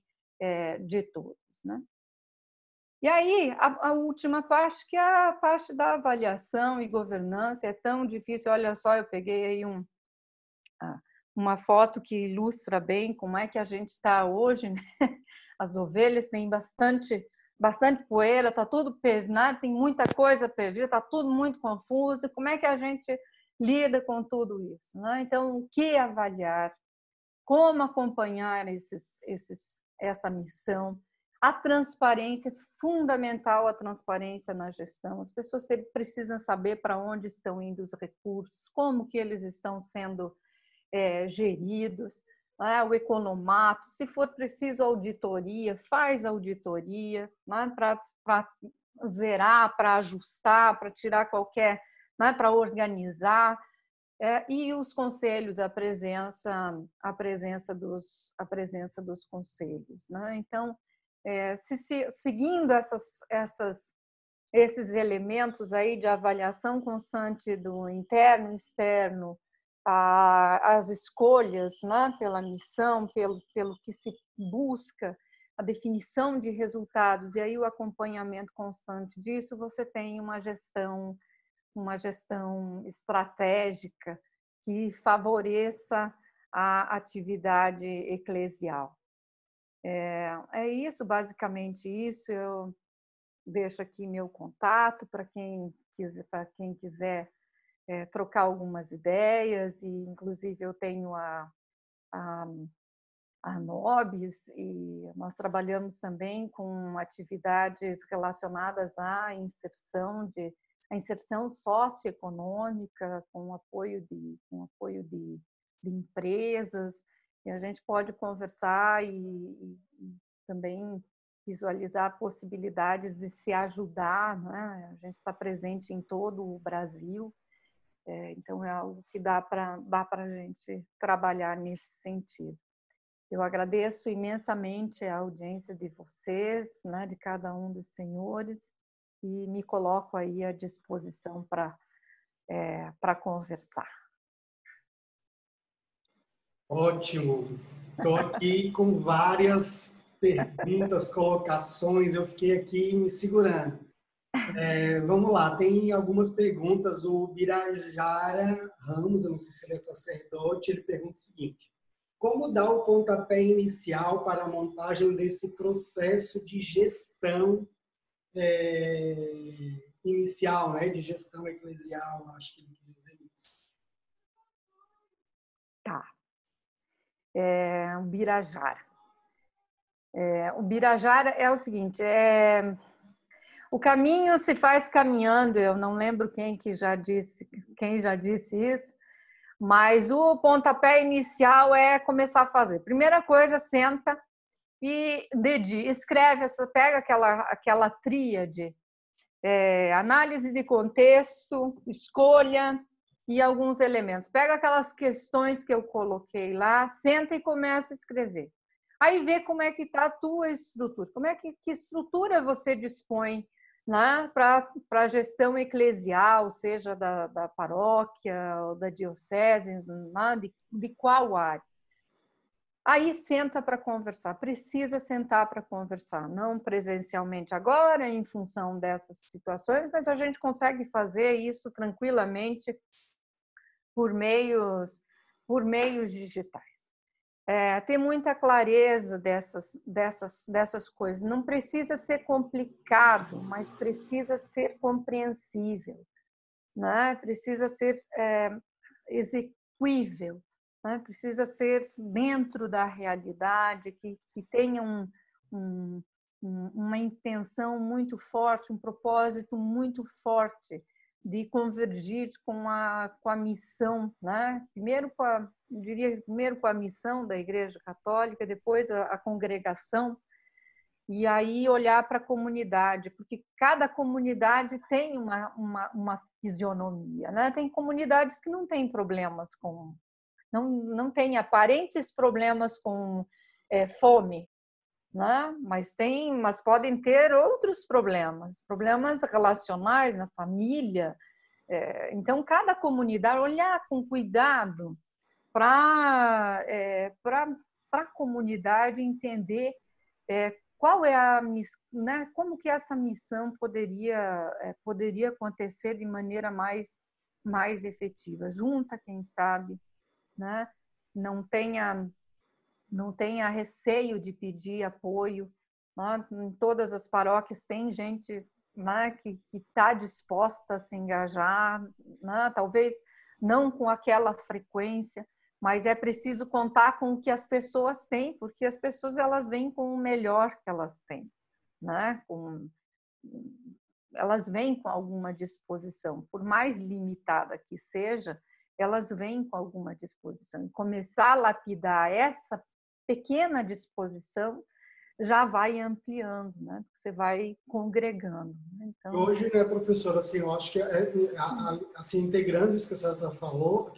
de todos, né? E aí, a última parte, que é a parte da avaliação e governança, é tão difícil. Olha só, eu peguei aí uma foto que ilustra bem como é que a gente está hoje, né? As ovelhas têm bastante poeira, está tudo perdido, tem muita coisa perdida, está tudo muito confuso. Como é que a gente lida com tudo isso, né? Então, o que avaliar? Como acompanhar essa missão? A transparência, fundamental a transparência na gestão. As pessoas sempre precisam saber para onde estão indo os recursos, como que eles estão sendo geridos, né? O economato, se for preciso auditoria, faz auditoria, né? Para zerar, para ajustar, para tirar qualquer, né? Para organizar. E os conselhos, a presença dos conselhos, né? Então, seguindo esses elementos aí de avaliação constante do interno e externo, as escolhas, né, pela missão, pelo que se busca, a definição de resultados e aí o acompanhamento constante disso, você tem uma gestão estratégica que favoreça a atividade eclesial. É isso, basicamente isso. Eu deixo aqui meu contato para quem quiser trocar algumas ideias, e inclusive eu tenho a Nobis, e nós trabalhamos também com atividades relacionadas à inserção socioeconômica, com apoio de empresas, e a gente pode conversar e também visualizar possibilidades de se ajudar, né? A gente está presente em todo o Brasil, então é algo que dá para a gente trabalhar nesse sentido. Eu agradeço imensamente a audiência de vocês, né, de cada um dos senhores, e me coloco aí à disposição para conversar. Ótimo. Estou aqui com várias perguntas, colocações, eu fiquei aqui me segurando. Vamos lá, tem algumas perguntas. O Birajara Ramos, eu não sei se ele é sacerdote, ele pergunta o seguinte: como dar o pontapé inicial para a montagem desse processo de gestão inicial, né, de gestão eclesial? Acho que ele quer dizer isso. Tá. O Birajara. O Birajara é o seguinte: o caminho se faz caminhando. Eu não lembro quem já disse isso, mas o pontapé inicial é começar a fazer. Primeira coisa, senta e escreve, pega aquela tríade, análise de contexto, escolha e alguns elementos. Pega aquelas questões que eu coloquei lá, senta e começa a escrever. Aí vê como é que está a tua estrutura, que estrutura você dispõe, né, para a gestão eclesial, seja da paróquia ou da diocese, né, de qual área. Aí senta para conversar, precisa sentar para conversar, não presencialmente agora, em função dessas situações, mas a gente consegue fazer isso tranquilamente por meios digitais. Ter muita clareza dessas coisas. Não precisa ser complicado, mas precisa ser compreensível, né? Precisa ser execuível, né? Precisa ser dentro da realidade, que tenha uma intenção muito forte, um propósito muito forte de convergir com a missão, né? Primeiro com a missão da Igreja Católica, depois a congregação, e aí olhar para a comunidade, porque cada comunidade tem uma fisionomia, né? Tem comunidades que não têm problemas não têm aparentes problemas com fome, né? Mas podem ter outros problemas relacionais na família. Então, cada comunidade, olhar com cuidado para a comunidade entender qual é né, como que essa missão poderia acontecer de maneira mais efetiva. Junta, quem sabe, né? Não tenha receio de pedir apoio, né? Em todas as paróquias tem gente, né, que está disposta a se engajar, né? Talvez não com aquela frequência, mas é preciso contar com o que as pessoas têm, porque as pessoas elas vêm com o melhor que elas têm, né? Elas vêm com alguma disposição, por mais limitada que seja, elas vêm com alguma disposição. E começar a lapidar essa pequena disposição já vai ampliando, né? Você vai congregando. Né? Então, hoje, né, professora, assim, eu acho que assim, integrando isso que a senhora falou,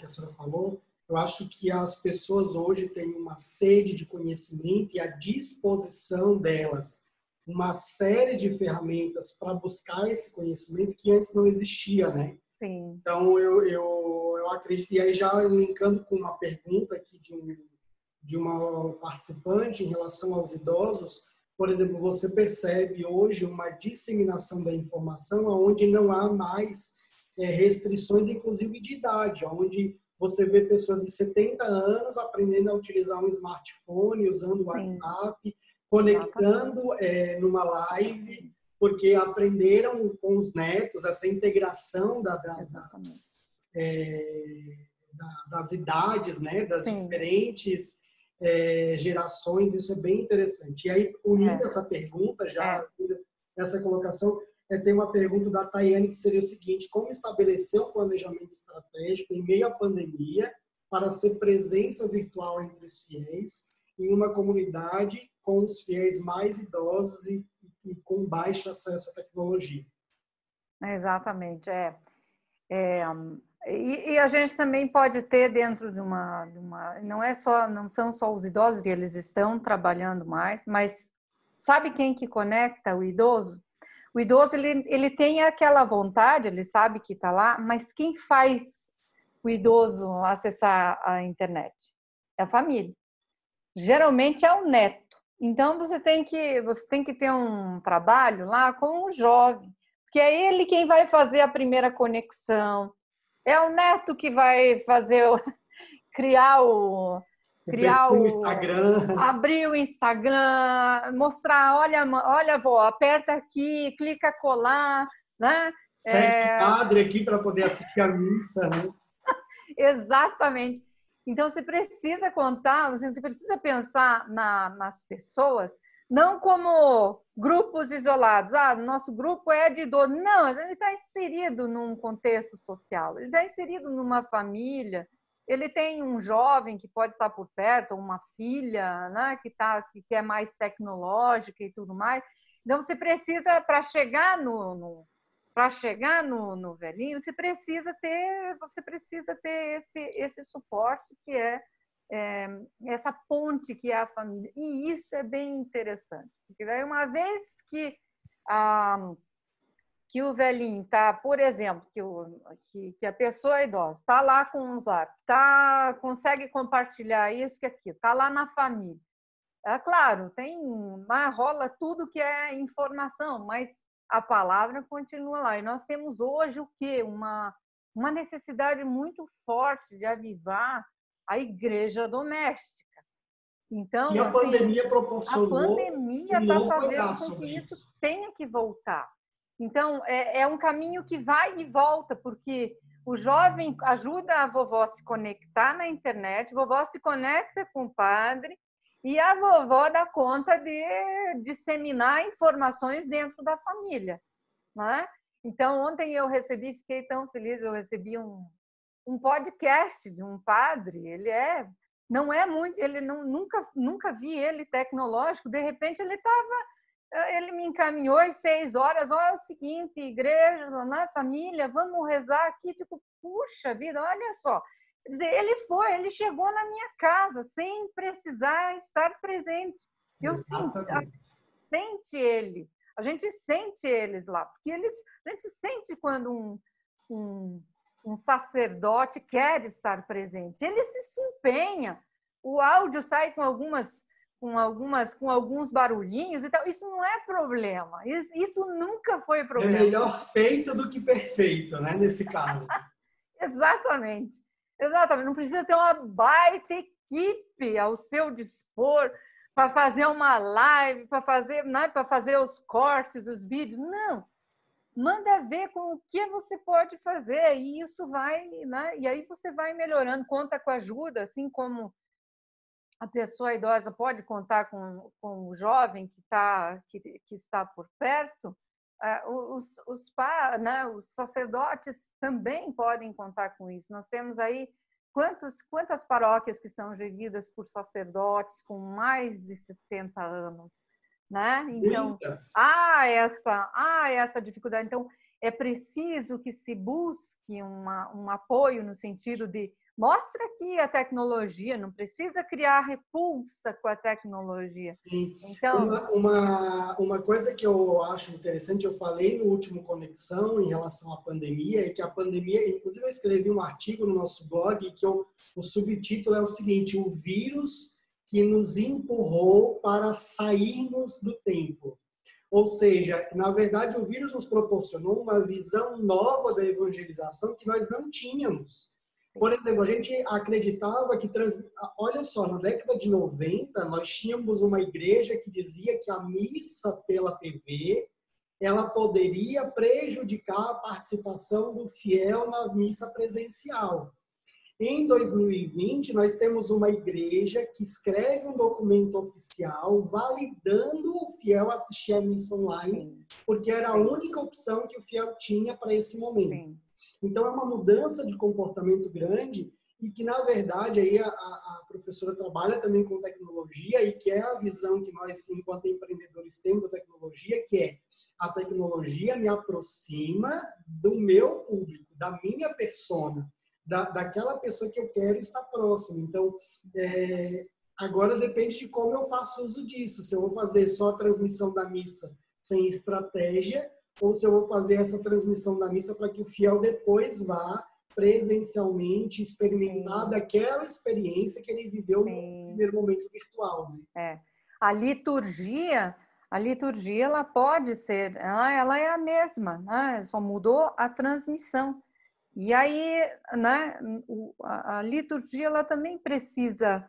eu acho que as pessoas hoje têm uma sede de conhecimento e a disposição delas uma série de ferramentas para buscar esse conhecimento que antes não existia, né? sim. Então, eu acredito, e aí já linkando com uma pergunta aqui de uma participante em relação aos idosos, por exemplo, você percebe hoje uma disseminação da informação onde não há mais restrições, inclusive de idade, onde você vê pessoas de 70 anos aprendendo a utilizar um smartphone, usando o WhatsApp, conectando numa live, porque aprenderam com os netos essa integração das idades, né, das diferentes gerações. Isso é bem interessante. E aí, unindo essa pergunta, essa colocação, tem uma pergunta da Tayane que seria o seguinte: como estabelecer um planejamento estratégico em meio à pandemia para ser presença virtual entre os fiéis em uma comunidade com os fiéis mais idosos e com baixo acesso à tecnologia? Exatamente, E a gente também pode ter dentro de uma não são só os idosos, e eles estão trabalhando mais, mas sabe quem que conecta o idoso? O idoso, ele tem aquela vontade, ele sabe que está lá, mas quem faz o idoso acessar a internet? É a família. Geralmente é o neto. Então, você tem que ter um trabalho lá com o jovem, porque é ele quem vai fazer a primeira conexão. É o neto que vai fazer Instagram, abrir o Instagram, mostrar, olha, vó, aperta aqui, clica colar, né? Segue o padre aqui para poder assistir a missa, né? Exatamente. Então, você precisa contar, você precisa pensar nas pessoas, não como grupos isolados. Nosso grupo é de idoso. Não, ele está inserido num contexto social, ele está inserido numa família, ele tem um jovem que pode estar por perto, uma filha, né, que é mais tecnológica e tudo mais. Então, você precisa, para chegar no velhinho, você precisa ter esse suporte que é essa ponte que é a família. E isso é bem interessante, porque daí uma vez que o velhinho está, por exemplo, que a pessoa idosa está lá com um zap, consegue compartilhar isso, que aquilo, está lá na família. Claro, rola tudo que é informação, mas a palavra continua lá. E nós temos hoje o quê? Uma necessidade muito forte de avivar a igreja doméstica. Então, que a pandemia proporcionou. A pandemia está fazendo com que isso tenha que voltar. Então, é um caminho que vai e volta, porque o jovem ajuda a vovó a se conectar na internet, a vovó se conecta com o padre, e a vovó dá conta de disseminar informações dentro da família, não é? Então, ontem fiquei tão feliz, eu recebi um podcast de um padre, nunca vi ele tecnológico, de repente ele me encaminhou às 6 horas, é o seguinte, igreja, família, vamos rezar aqui, tipo, puxa vida, olha só. Quer dizer, ele chegou na minha casa sem precisar estar presente. A gente sente eles lá, porque a gente sente quando um sacerdote quer estar presente. Ele se empenha. O áudio sai com alguns barulhinhos e tal. Isso não é problema. Isso nunca foi problema. É melhor feito do que perfeito, né? Nesse caso. Exatamente. Não precisa ter uma baita equipe ao seu dispor para fazer uma live, para fazer os cortes, os vídeos. Não. Manda ver com o que você pode fazer e isso vai, né? E aí você vai melhorando, conta com ajuda, assim como a pessoa idosa pode contar com o jovem que está por perto. os sacerdotes também podem contar com isso. Nós temos aí quantas paróquias que são geridas por sacerdotes com mais de 60 anos, né? Então, há essa dificuldade. Então, é preciso que se busque um apoio no sentido de mostra aqui a tecnologia, não precisa criar repulsa com a tecnologia. Sim. Então, uma coisa que eu acho interessante, eu falei no último Conexão em relação à pandemia, é que a pandemia, inclusive eu escrevi um artigo no nosso blog, que o subtítulo é o seguinte: o vírus que nos empurrou para sairmos do tempo. Ou seja, na verdade, o vírus nos proporcionou uma visão nova da evangelização que nós não tínhamos. Por exemplo, a gente acreditava que... Olha só, na década de 90, nós tínhamos uma igreja que dizia que a missa pela TV ela poderia prejudicar a participação do fiel na missa presencial. Em 2020, nós temos uma igreja que escreve um documento oficial validando o fiel assistir a missa online, porque era a única opção que o fiel tinha para esse momento. Então, é uma mudança de comportamento grande e que, na verdade, aí a professora trabalha também com tecnologia e que é a visão que nós, enquanto empreendedores, temos da tecnologia, que é a tecnologia me aproxima do meu público, da minha persona, daquela pessoa que eu quero estar próximo. Então, agora depende de como eu faço uso disso. Se eu vou fazer só a transmissão da missa sem estratégia, ou se eu vou fazer essa transmissão da missa para que o fiel depois vá presencialmente experimentar daquela experiência que ele viveu no primeiro momento virtual. Né? A liturgia ela pode ser, ela é a mesma, né? Só mudou a transmissão. E aí, né, a liturgia ela também precisa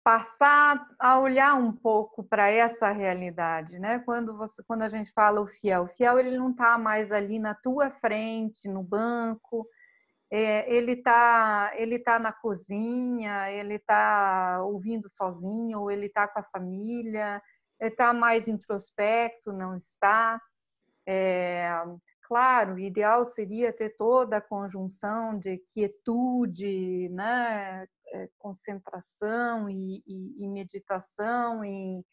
passar a olhar um pouco para essa realidade, né? Quando a gente fala o fiel ele não está mais ali na tua frente, no banco, ele tá na cozinha, ele está ouvindo sozinho, ou ele está com a família, ele está mais introspecto, não está. Claro, o ideal seria ter toda a conjunção de quietude, né? Concentração e meditação em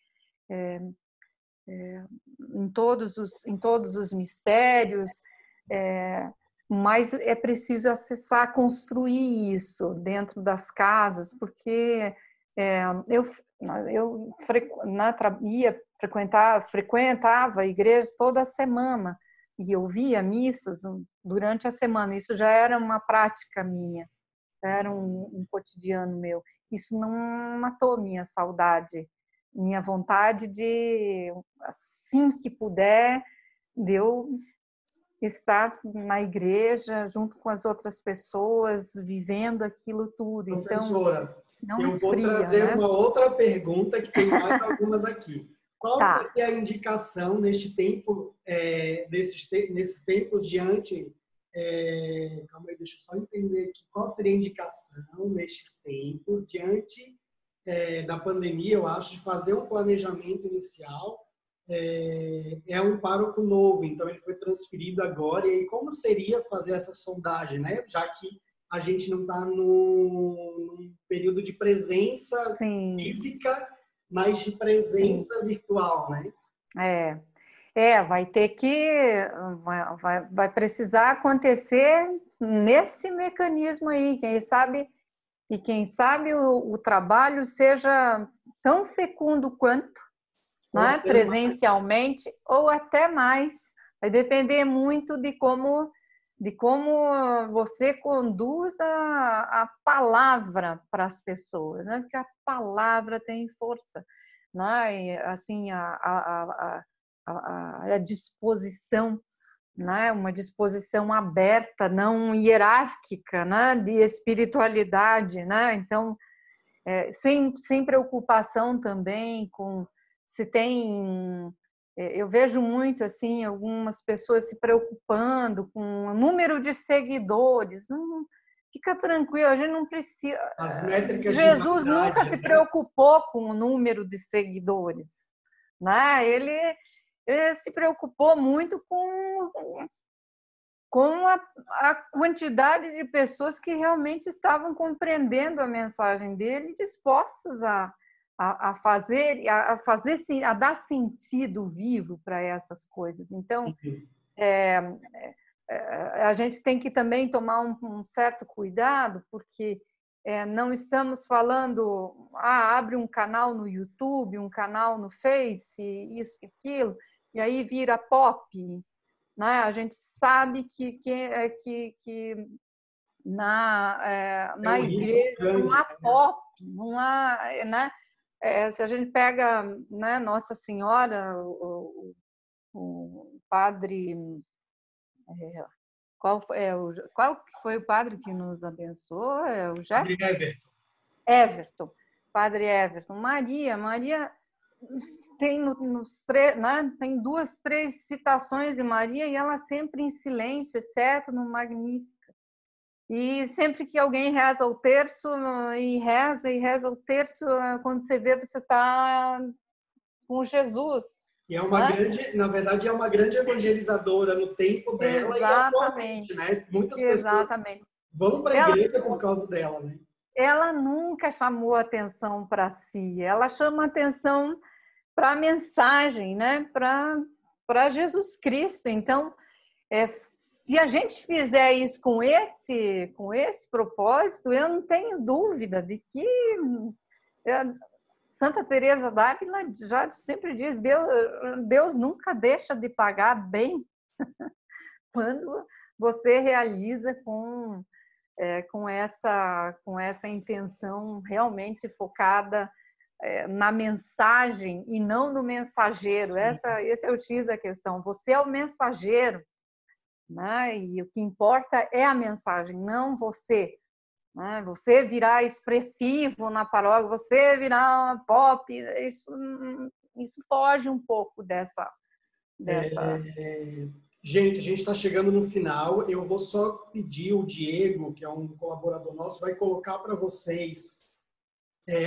todos os mistérios, mas é preciso acessar, construir isso dentro das casas, porque eu frequentava a igreja toda semana e eu via missas durante a semana. Isso já era uma prática minha. Era um cotidiano meu. Isso não matou minha saudade, minha vontade de, assim que puder, de eu estar na igreja junto com as outras pessoas, vivendo aquilo tudo. Professora, então, eu vou trazer, né, uma outra pergunta que tem mais algumas aqui. Qual seria a indicação neste tempo, nesses tempos diante... calma aí, deixa eu só entender aqui. Qual seria a indicação nestes tempos, diante da pandemia, eu acho, de fazer um planejamento inicial? É um pároco novo, então ele foi transferido agora. E aí, como seria fazer essa sondagem, né? Já que a gente não está num período de presença física, mas de presença virtual, né? Vai ter que... vai precisar acontecer nesse mecanismo aí. Quem sabe o trabalho seja tão fecundo quanto, né, presencialmente, ou até mais. Vai depender muito de como você conduz a palavra para as pessoas, né? Porque a palavra tem força, né? E, assim, a disposição, né? Uma disposição aberta, não hierárquica, né? De espiritualidade, né? Então, sem preocupação também com se tem... Eu vejo muito assim algumas pessoas se preocupando com o número de seguidores. Não, fica tranquilo, a gente não precisa... As métricas Jesus de vaidade, nunca se preocupou com o número de seguidores, né? se preocupou muito com a quantidade de pessoas que realmente estavam compreendendo a mensagem dele, dispostas a dar sentido vivo para essas coisas. Então, a gente tem que também tomar um certo cuidado, porque não estamos falando, abre um canal no YouTube, um canal no Face, isso e aquilo, e aí vira pop, né? A gente sabe que na igreja não há pop, não há, né? Se a gente pega, né, Nossa Senhora, o padre, qual foi o padre que nos abençoou? O Padre Everton. Everton, Padre Everton. Maria tem né, tem 2, 3 citações de Maria e ela sempre em silêncio, exceto no Magnífica. E sempre que alguém reza o terço e reza o terço, quando você vê, você está com Jesus. E é uma grande, na verdade, é uma grande evangelizadora no tempo dela. Exatamente. E atualmente, né? Muitas pessoas vão para a igreja por causa dela, né? Ela nunca chamou atenção para si, ela chama atenção para a mensagem, né? Para Jesus Cristo. Então, se a gente fizer isso com esse propósito, eu não tenho dúvida de que Santa Teresa d'Ávila já sempre diz, Deus nunca deixa de pagar bem quando você realiza com essa intenção realmente focada na mensagem e não no mensageiro. Esse é o X da questão. Você é o mensageiro, né? E o que importa é a mensagem, não você. Né? Você virar expressivo na paróquia, você virar pop, isso foge um pouco dessa... Gente, a gente está chegando no final. Eu vou só pedir, o Diego, que é um colaborador nosso, vai colocar para vocês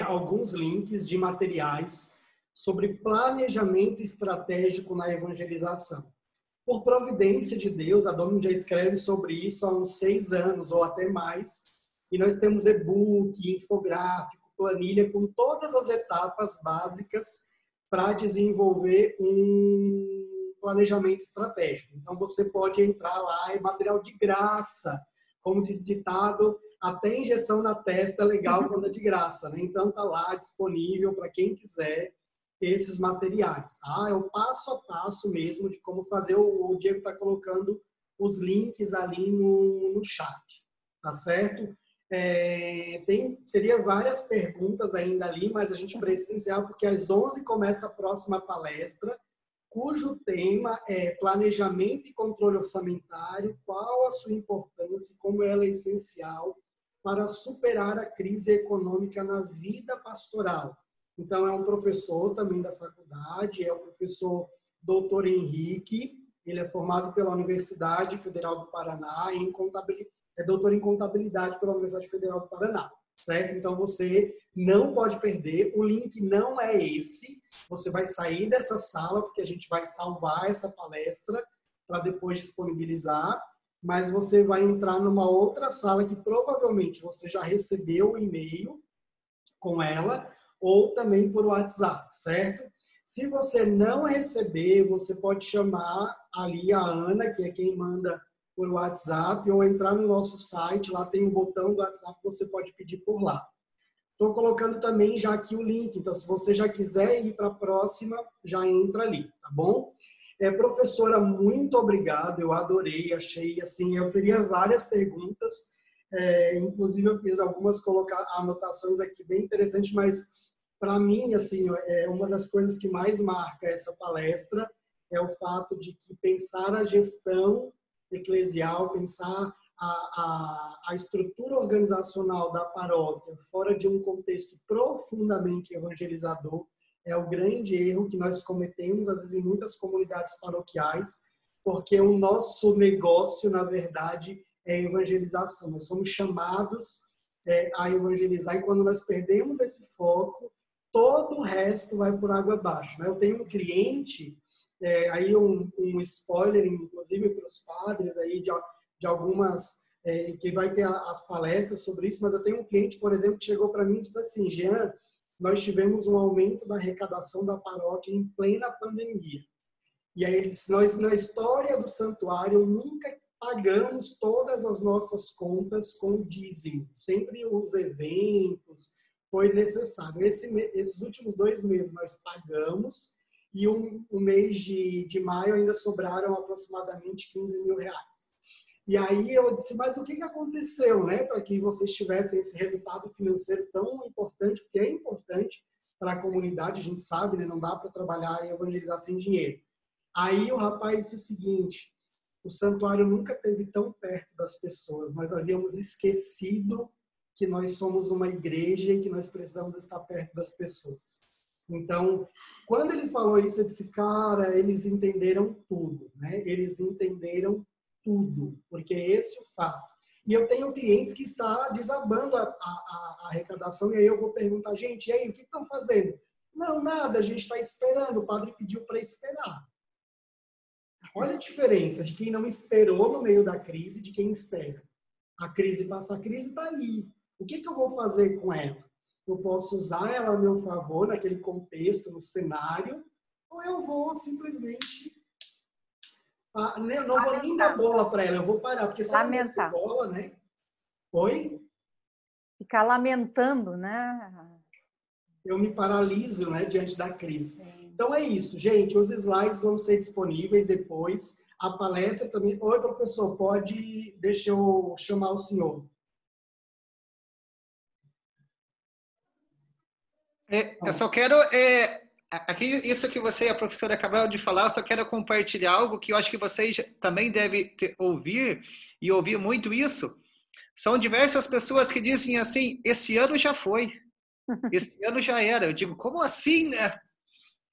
alguns links de materiais sobre planejamento estratégico na evangelização. Por providência de Deus, a Dominion já escreve sobre isso há uns 6 anos ou até mais. E nós temos e-book, infográfico, planilha, com todas as etapas básicas para desenvolver um planejamento estratégico. Então, você pode entrar lá, é material de graça. Como diz ditado, até injeção na testa é legal quando é de graça, né? Então, está lá disponível para quem quiser esses materiais, tá? É o passo a passo mesmo de como fazer. O Diego está colocando os links ali no chat, tá certo? Teria várias perguntas ainda ali, mas a gente precisa encerrar porque às 11 começa a próxima palestra, cujo tema é planejamento e controle orçamentário, qual a sua importância e como ela é essencial para superar a crise econômica na vida pastoral. Então, é um professor também da faculdade, é o professor Dr. Henrique, ele é formado pela Universidade Federal do Paraná, é doutor em contabilidade pela Universidade Federal do Paraná, certo? Então, você não pode perder, o link não é esse, você vai sair dessa sala, porque a gente vai salvar essa palestra para depois disponibilizar, mas você vai entrar numa outra sala que provavelmente você já recebeu o e-mail com ela, ou também por WhatsApp, certo? Se você não receber, você pode chamar ali a Ana, que é quem manda por WhatsApp, ou entrar no nosso site, lá tem um botão do WhatsApp, você pode pedir por lá. Estou colocando também já aqui o link, então se você já quiser ir para a próxima, já entra ali, tá bom? Professora, muito obrigado, eu adorei, achei assim, eu teria várias perguntas, inclusive eu fiz algumas anotações aqui bem interessantes, mas para mim, assim, uma das coisas que mais marca essa palestra é o fato de que pensar a gestão eclesial, pensar a estrutura organizacional da paróquia fora de um contexto profundamente evangelizador é o grande erro que nós cometemos, às vezes, em muitas comunidades paroquiais, porque o nosso negócio, na verdade, é evangelização. Nós somos chamados a evangelizar e quando nós perdemos esse foco, todo o resto vai por água abaixo. Eu tenho um cliente aí um spoiler, inclusive para os padres aí de algumas que vai ter as palestras sobre isso, mas eu tenho um cliente, por exemplo, que chegou para mim e disse assim: Jean, nós tivemos um aumento da arrecadação da paróquia em plena pandemia. E aí ele disse: nós, na história do santuário, nunca pagamos todas as nossas contas com o dízimo. Sempre os eventos foi necessário. Esses últimos 2 meses nós pagamos, e o mês de maio ainda sobraram aproximadamente 15 mil reais. E aí eu disse: mas o que aconteceu, né, para que vocês tivessem esse resultado financeiro tão importante, porque é importante para a comunidade, a gente sabe, né, não dá para trabalhar e evangelizar sem dinheiro. Aí o rapaz disse o seguinte: o santuário nunca esteve tão perto das pessoas, nós havíamos esquecido que nós somos uma igreja e que nós precisamos estar perto das pessoas. Então, quando ele falou isso, eu disse: cara, eles entenderam tudo, né? Eles entenderam tudo, porque esse é o fato. E eu tenho clientes que estão desabando a arrecadação, e aí eu vou perguntar: gente, e aí, o que estão fazendo? Não, nada, a gente está esperando, o padre pediu para esperar. Olha a diferença de quem não esperou no meio da crise, de quem espera. A crise passa, a crise está aí. O que eu vou fazer com ela? Eu posso usar ela a meu favor, naquele contexto, no cenário, ou eu vou simplesmente... não vou nem dar bola para ela, eu vou parar, porque se eu não der bola, né? Oi? Ficar lamentando, né? Eu me paraliso, né, diante da crise. Sim. Então é isso, gente. Os slides vão ser disponíveis depois. A palestra também... Oi, professor, pode... Deixa eu chamar o senhor. Eu só quero... aqui, isso que você e a professora acabaram de falar, eu só quero compartilhar algo que eu acho que vocês também devem ouvir, e ouvir muito isso. São diversas pessoas que dizem assim: esse ano já foi. Esse ano já era. Eu digo: como assim, né?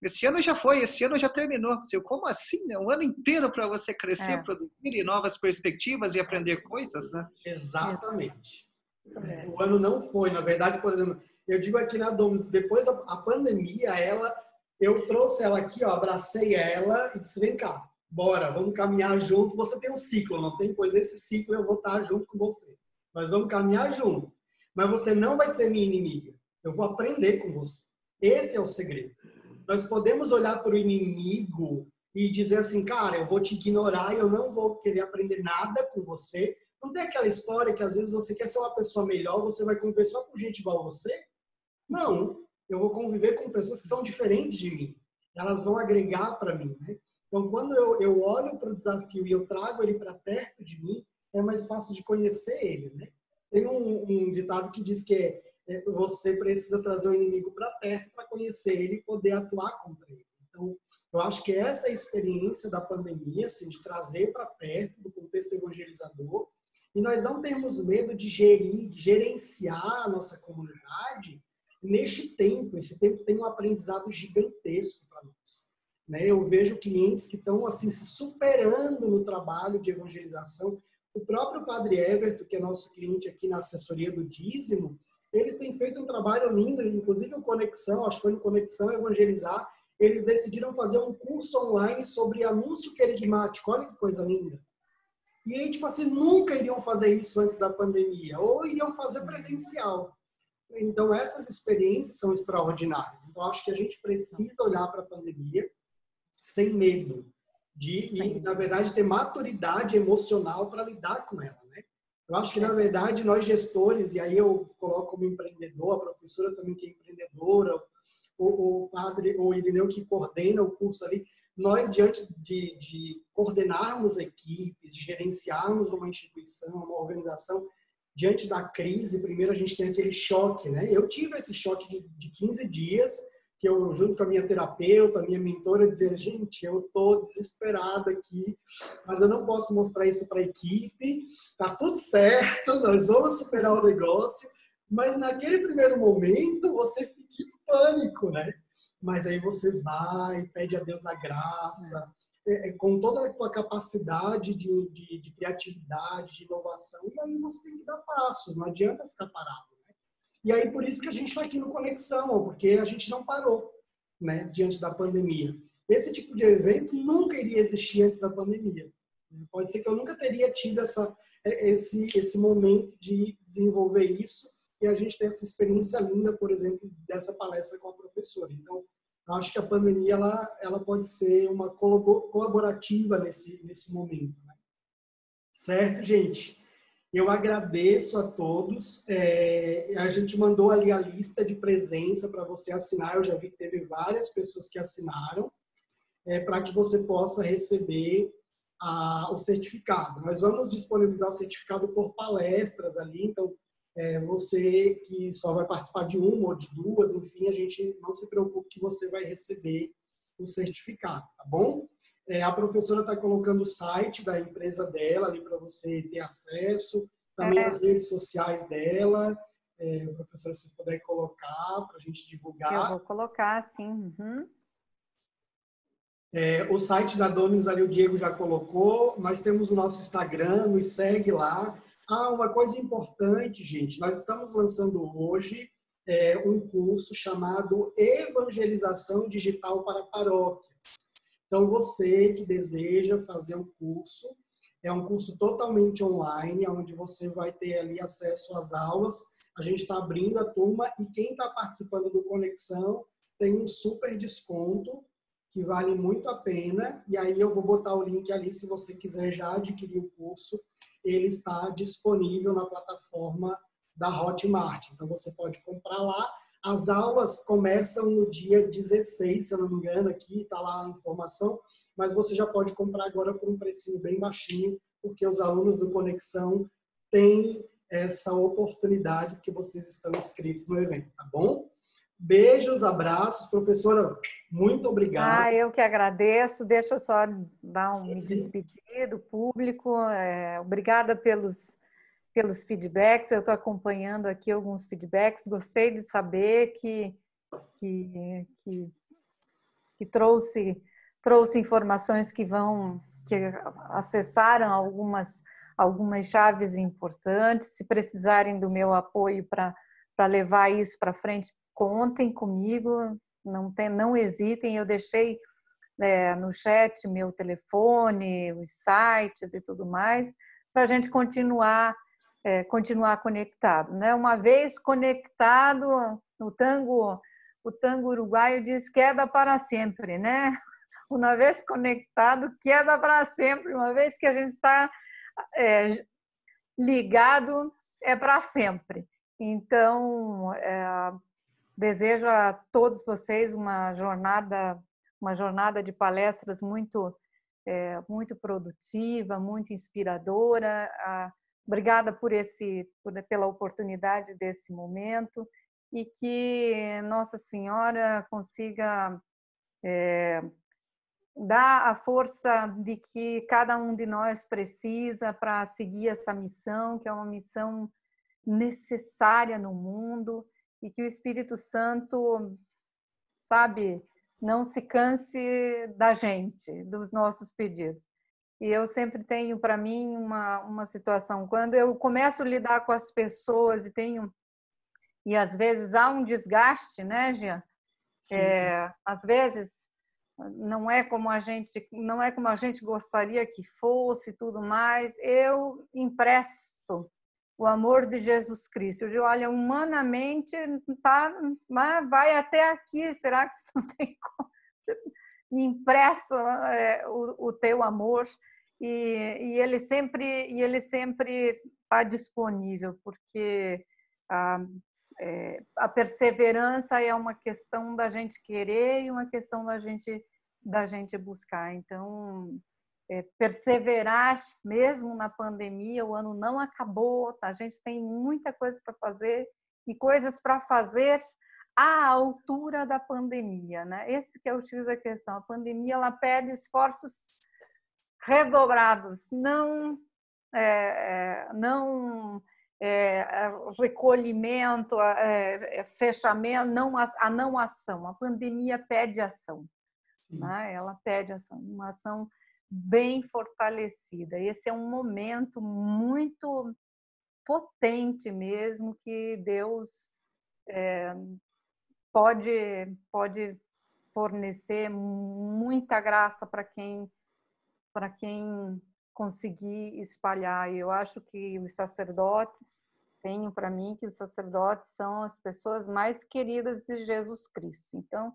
Esse ano já foi, esse ano já terminou. Como assim, né? Um ano inteiro para você crescer, produzir e novas perspectivas e aprender coisas, né? Exatamente. O ano não foi. Na verdade, por exemplo, eu digo aqui na Domus, depois da pandemia, eu trouxe ela aqui, ó, abracei ela e disse: vem cá, bora, vamos caminhar junto. Você tem um ciclo, não tem? Pois esse ciclo eu vou estar junto com você. Nós vamos caminhar junto. Mas você não vai ser minha inimiga. Eu vou aprender com você. Esse é o segredo. Nós podemos olhar para o inimigo e dizer assim: cara, eu vou te ignorar e eu não vou querer aprender nada com você. Não tem aquela história que às vezes você quer ser uma pessoa melhor, você vai conviver só com gente igual a você? Não. Eu vou conviver com pessoas que são diferentes de mim. Elas vão agregar para mim, né? Então, quando eu olho para o desafio e eu trago ele para perto de mim, é mais fácil de conhecer ele, né? Tem um ditado que diz que você precisa trazer o inimigo para perto para conhecer ele e poder atuar contra ele. Então, eu acho que essa experiência da pandemia, assim, de trazer para perto do contexto evangelizador, e nós não temos medo de gerir, de gerenciar a nossa comunidade neste tempo. Esse tempo tem um aprendizado gigantesco para nós, né? Eu vejo clientes que estão assim se superando no trabalho de evangelização. O próprio Padre Everton, que é nosso cliente aqui na assessoria do dízimo, eles têm feito um trabalho lindo, inclusive o Conexão, acho que foi no Conexão Evangelizar, eles decidiram fazer um curso online sobre anúncio querigmático. Olha que coisa linda. E aí, tipo assim, nunca iriam fazer isso antes da pandemia, ou iriam fazer presencial. Então, essas experiências são extraordinárias. Então, acho que a gente precisa olhar para a pandemia sem medo e, na verdade, ter maturidade emocional para lidar com ela, né? Eu acho que, na verdade, nós gestores, e aí eu coloco como empreendedor, a professora também que é empreendedora, o padre, o Irineu que coordena o curso ali, nós, diante de coordenarmos equipes, de gerenciarmos uma instituição, uma organização, diante da crise, primeiro a gente tem aquele choque, né? Eu tive esse choque de 15 dias, que eu, junto com a minha terapeuta, a minha mentora, dizer: gente, eu estou desesperada aqui, mas eu não posso mostrar isso para a equipe, tá tudo certo, nós vamos superar o negócio, mas naquele primeiro momento você fica em pânico, né? Mas aí você vai, pede a Deus a graça, com toda a tua capacidade de criatividade, de inovação, e aí você tem que dar passos, não adianta ficar parado. E aí, por isso que a gente está aqui no Conexão, porque a gente não parou, né, diante da pandemia. esse tipo de evento nunca iria existir antes da pandemia. Pode ser que eu nunca teria tido esse momento de desenvolver isso e a gente tem essa experiência linda, por exemplo, dessa palestra com a professora. Então, eu acho que a pandemia ela pode ser uma colaborativa nesse momento. Né? Certo, gente? Eu agradeço a todos. A gente mandou ali a lista de presença para você assinar. Eu já vi que teve várias pessoas que assinaram, para que você possa receber o certificado. Nós vamos disponibilizar o certificado por palestras ali, então você que só vai participar de uma ou de duas, enfim, a gente não se preocupe que você vai receber o certificado, tá bom? A professora está colocando o site da empresa dela ali para você ter acesso, também as redes sociais dela. Professora, se puder colocar para a gente divulgar. Eu vou colocar, sim. Uhum. O site da Dominus ali o Diego já colocou. Nós temos o nosso Instagram, nos segue lá. Uma coisa importante, gente, nós estamos lançando hoje um curso chamado Evangelização Digital para Paróquias. Então, você que deseja fazer o curso, é um curso totalmente online, onde você vai ter ali acesso às aulas. A gente está abrindo a turma e quem está participando do Conexão tem um super desconto que vale muito a pena. E aí eu vou botar o link ali, se você quiser já adquirir o curso, ele está disponível na plataforma da Hotmart. Então, você pode comprar lá. As aulas começam no dia 16, se eu não me engano, aqui está lá a informação, mas você já pode comprar agora por um precinho bem baixinho, porque os alunos do Conexão têm essa oportunidade, porque vocês estão inscritos no evento, tá bom? Beijos, abraços. Professora, muito obrigado. Eu que agradeço. Deixa eu só me despedir do público. Obrigada pelos feedbacks. Eu estou acompanhando aqui alguns feedbacks. Gostei de saber que trouxe informações que acessaram algumas chaves importantes. Se precisarem do meu apoio para levar isso para frente, contem comigo, não hesitem. Eu deixei no chat meu telefone, os sites e tudo mais, para a gente continuar conectado, né? Uma vez conectado, o tango uruguaio diz queda para sempre, né? Uma vez conectado, queda para sempre. Uma vez que a gente está ligado, é para sempre. Então, desejo a todos vocês uma jornada de palestras muito produtiva, muito inspiradora. Obrigada pela oportunidade desse momento e que Nossa Senhora consiga dar a força de que cada um de nós precisa para seguir essa missão, que é uma missão necessária no mundo, e que o Espírito Santo, sabe, não se canse da gente, dos nossos pedidos. E eu sempre tenho para mim uma situação, quando eu começo a lidar com as pessoas e às vezes há um desgaste, né, Jean? Às vezes não é como a gente gostaria que fosse, tudo mais. Eu empresto o amor de Jesus Cristo. Eu digo, olha, humanamente vai até aqui, será que isso não tem como? Me empresta o teu amor e ele sempre está disponível, porque a perseverança é uma questão da gente querer e uma questão da gente buscar. Então, perseverar mesmo na pandemia, o ano não acabou, a gente tem muita coisa para fazer e coisas para fazer à altura da pandemia, né? Esse que é o X da questão. A pandemia ela pede esforços redobrados, não recolhimento, fechamento, a não ação. A pandemia pede ação, né? Ela pede ação, uma ação bem fortalecida. Esse é um momento muito potente mesmo, que Deus pode fornecer muita graça para quem conseguir espalhar. E eu acho que os sacerdotes, tenho para mim que os sacerdotes são as pessoas mais queridas de Jesus Cristo. Então,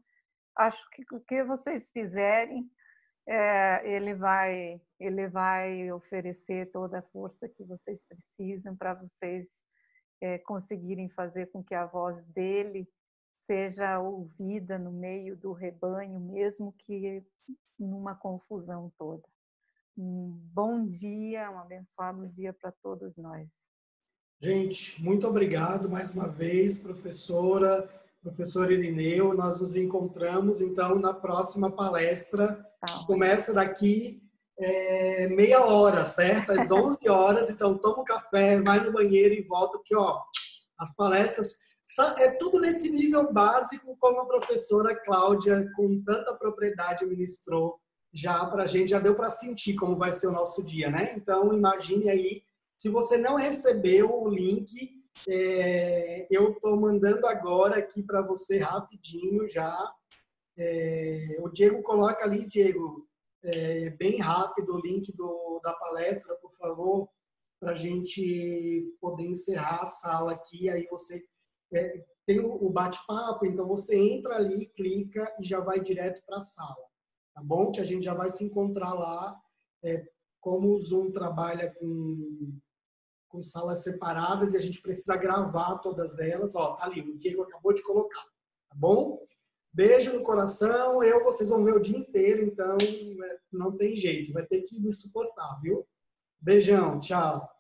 acho que o que vocês fizerem, ele vai oferecer toda a força que vocês precisam para vocês conseguirem fazer com que a voz dele seja ouvida no meio do rebanho, mesmo que numa confusão toda. Um bom dia, um abençoado dia para todos nós. Gente, muito obrigado mais uma vez, professor Irineu. Nós nos encontramos, então, na próxima palestra, que começa daqui meia hora, certo? Às 11 horas. Então, toma um café, vai no banheiro e volta, porque, as palestras... É tudo nesse nível básico, como a professora Cláudia, com tanta propriedade, ministrou já para a gente, já deu para sentir como vai ser o nosso dia, né? Então, imagine aí, se você não recebeu o link, eu estou mandando agora aqui para você rapidinho já. O Diego coloca ali, Diego, bem rápido o link da palestra, por favor, para a gente poder encerrar a sala aqui, aí você... tem o bate-papo, então você entra ali, clica e já vai direto para a sala, tá bom? Que a gente já vai se encontrar lá. Como o Zoom trabalha com salas separadas e a gente precisa gravar todas elas, tá ali, o Diego acabou de colocar, tá bom? Beijo no coração, vocês vão ver o dia inteiro, então não tem jeito, vai ter que me suportar, viu? Beijão, tchau.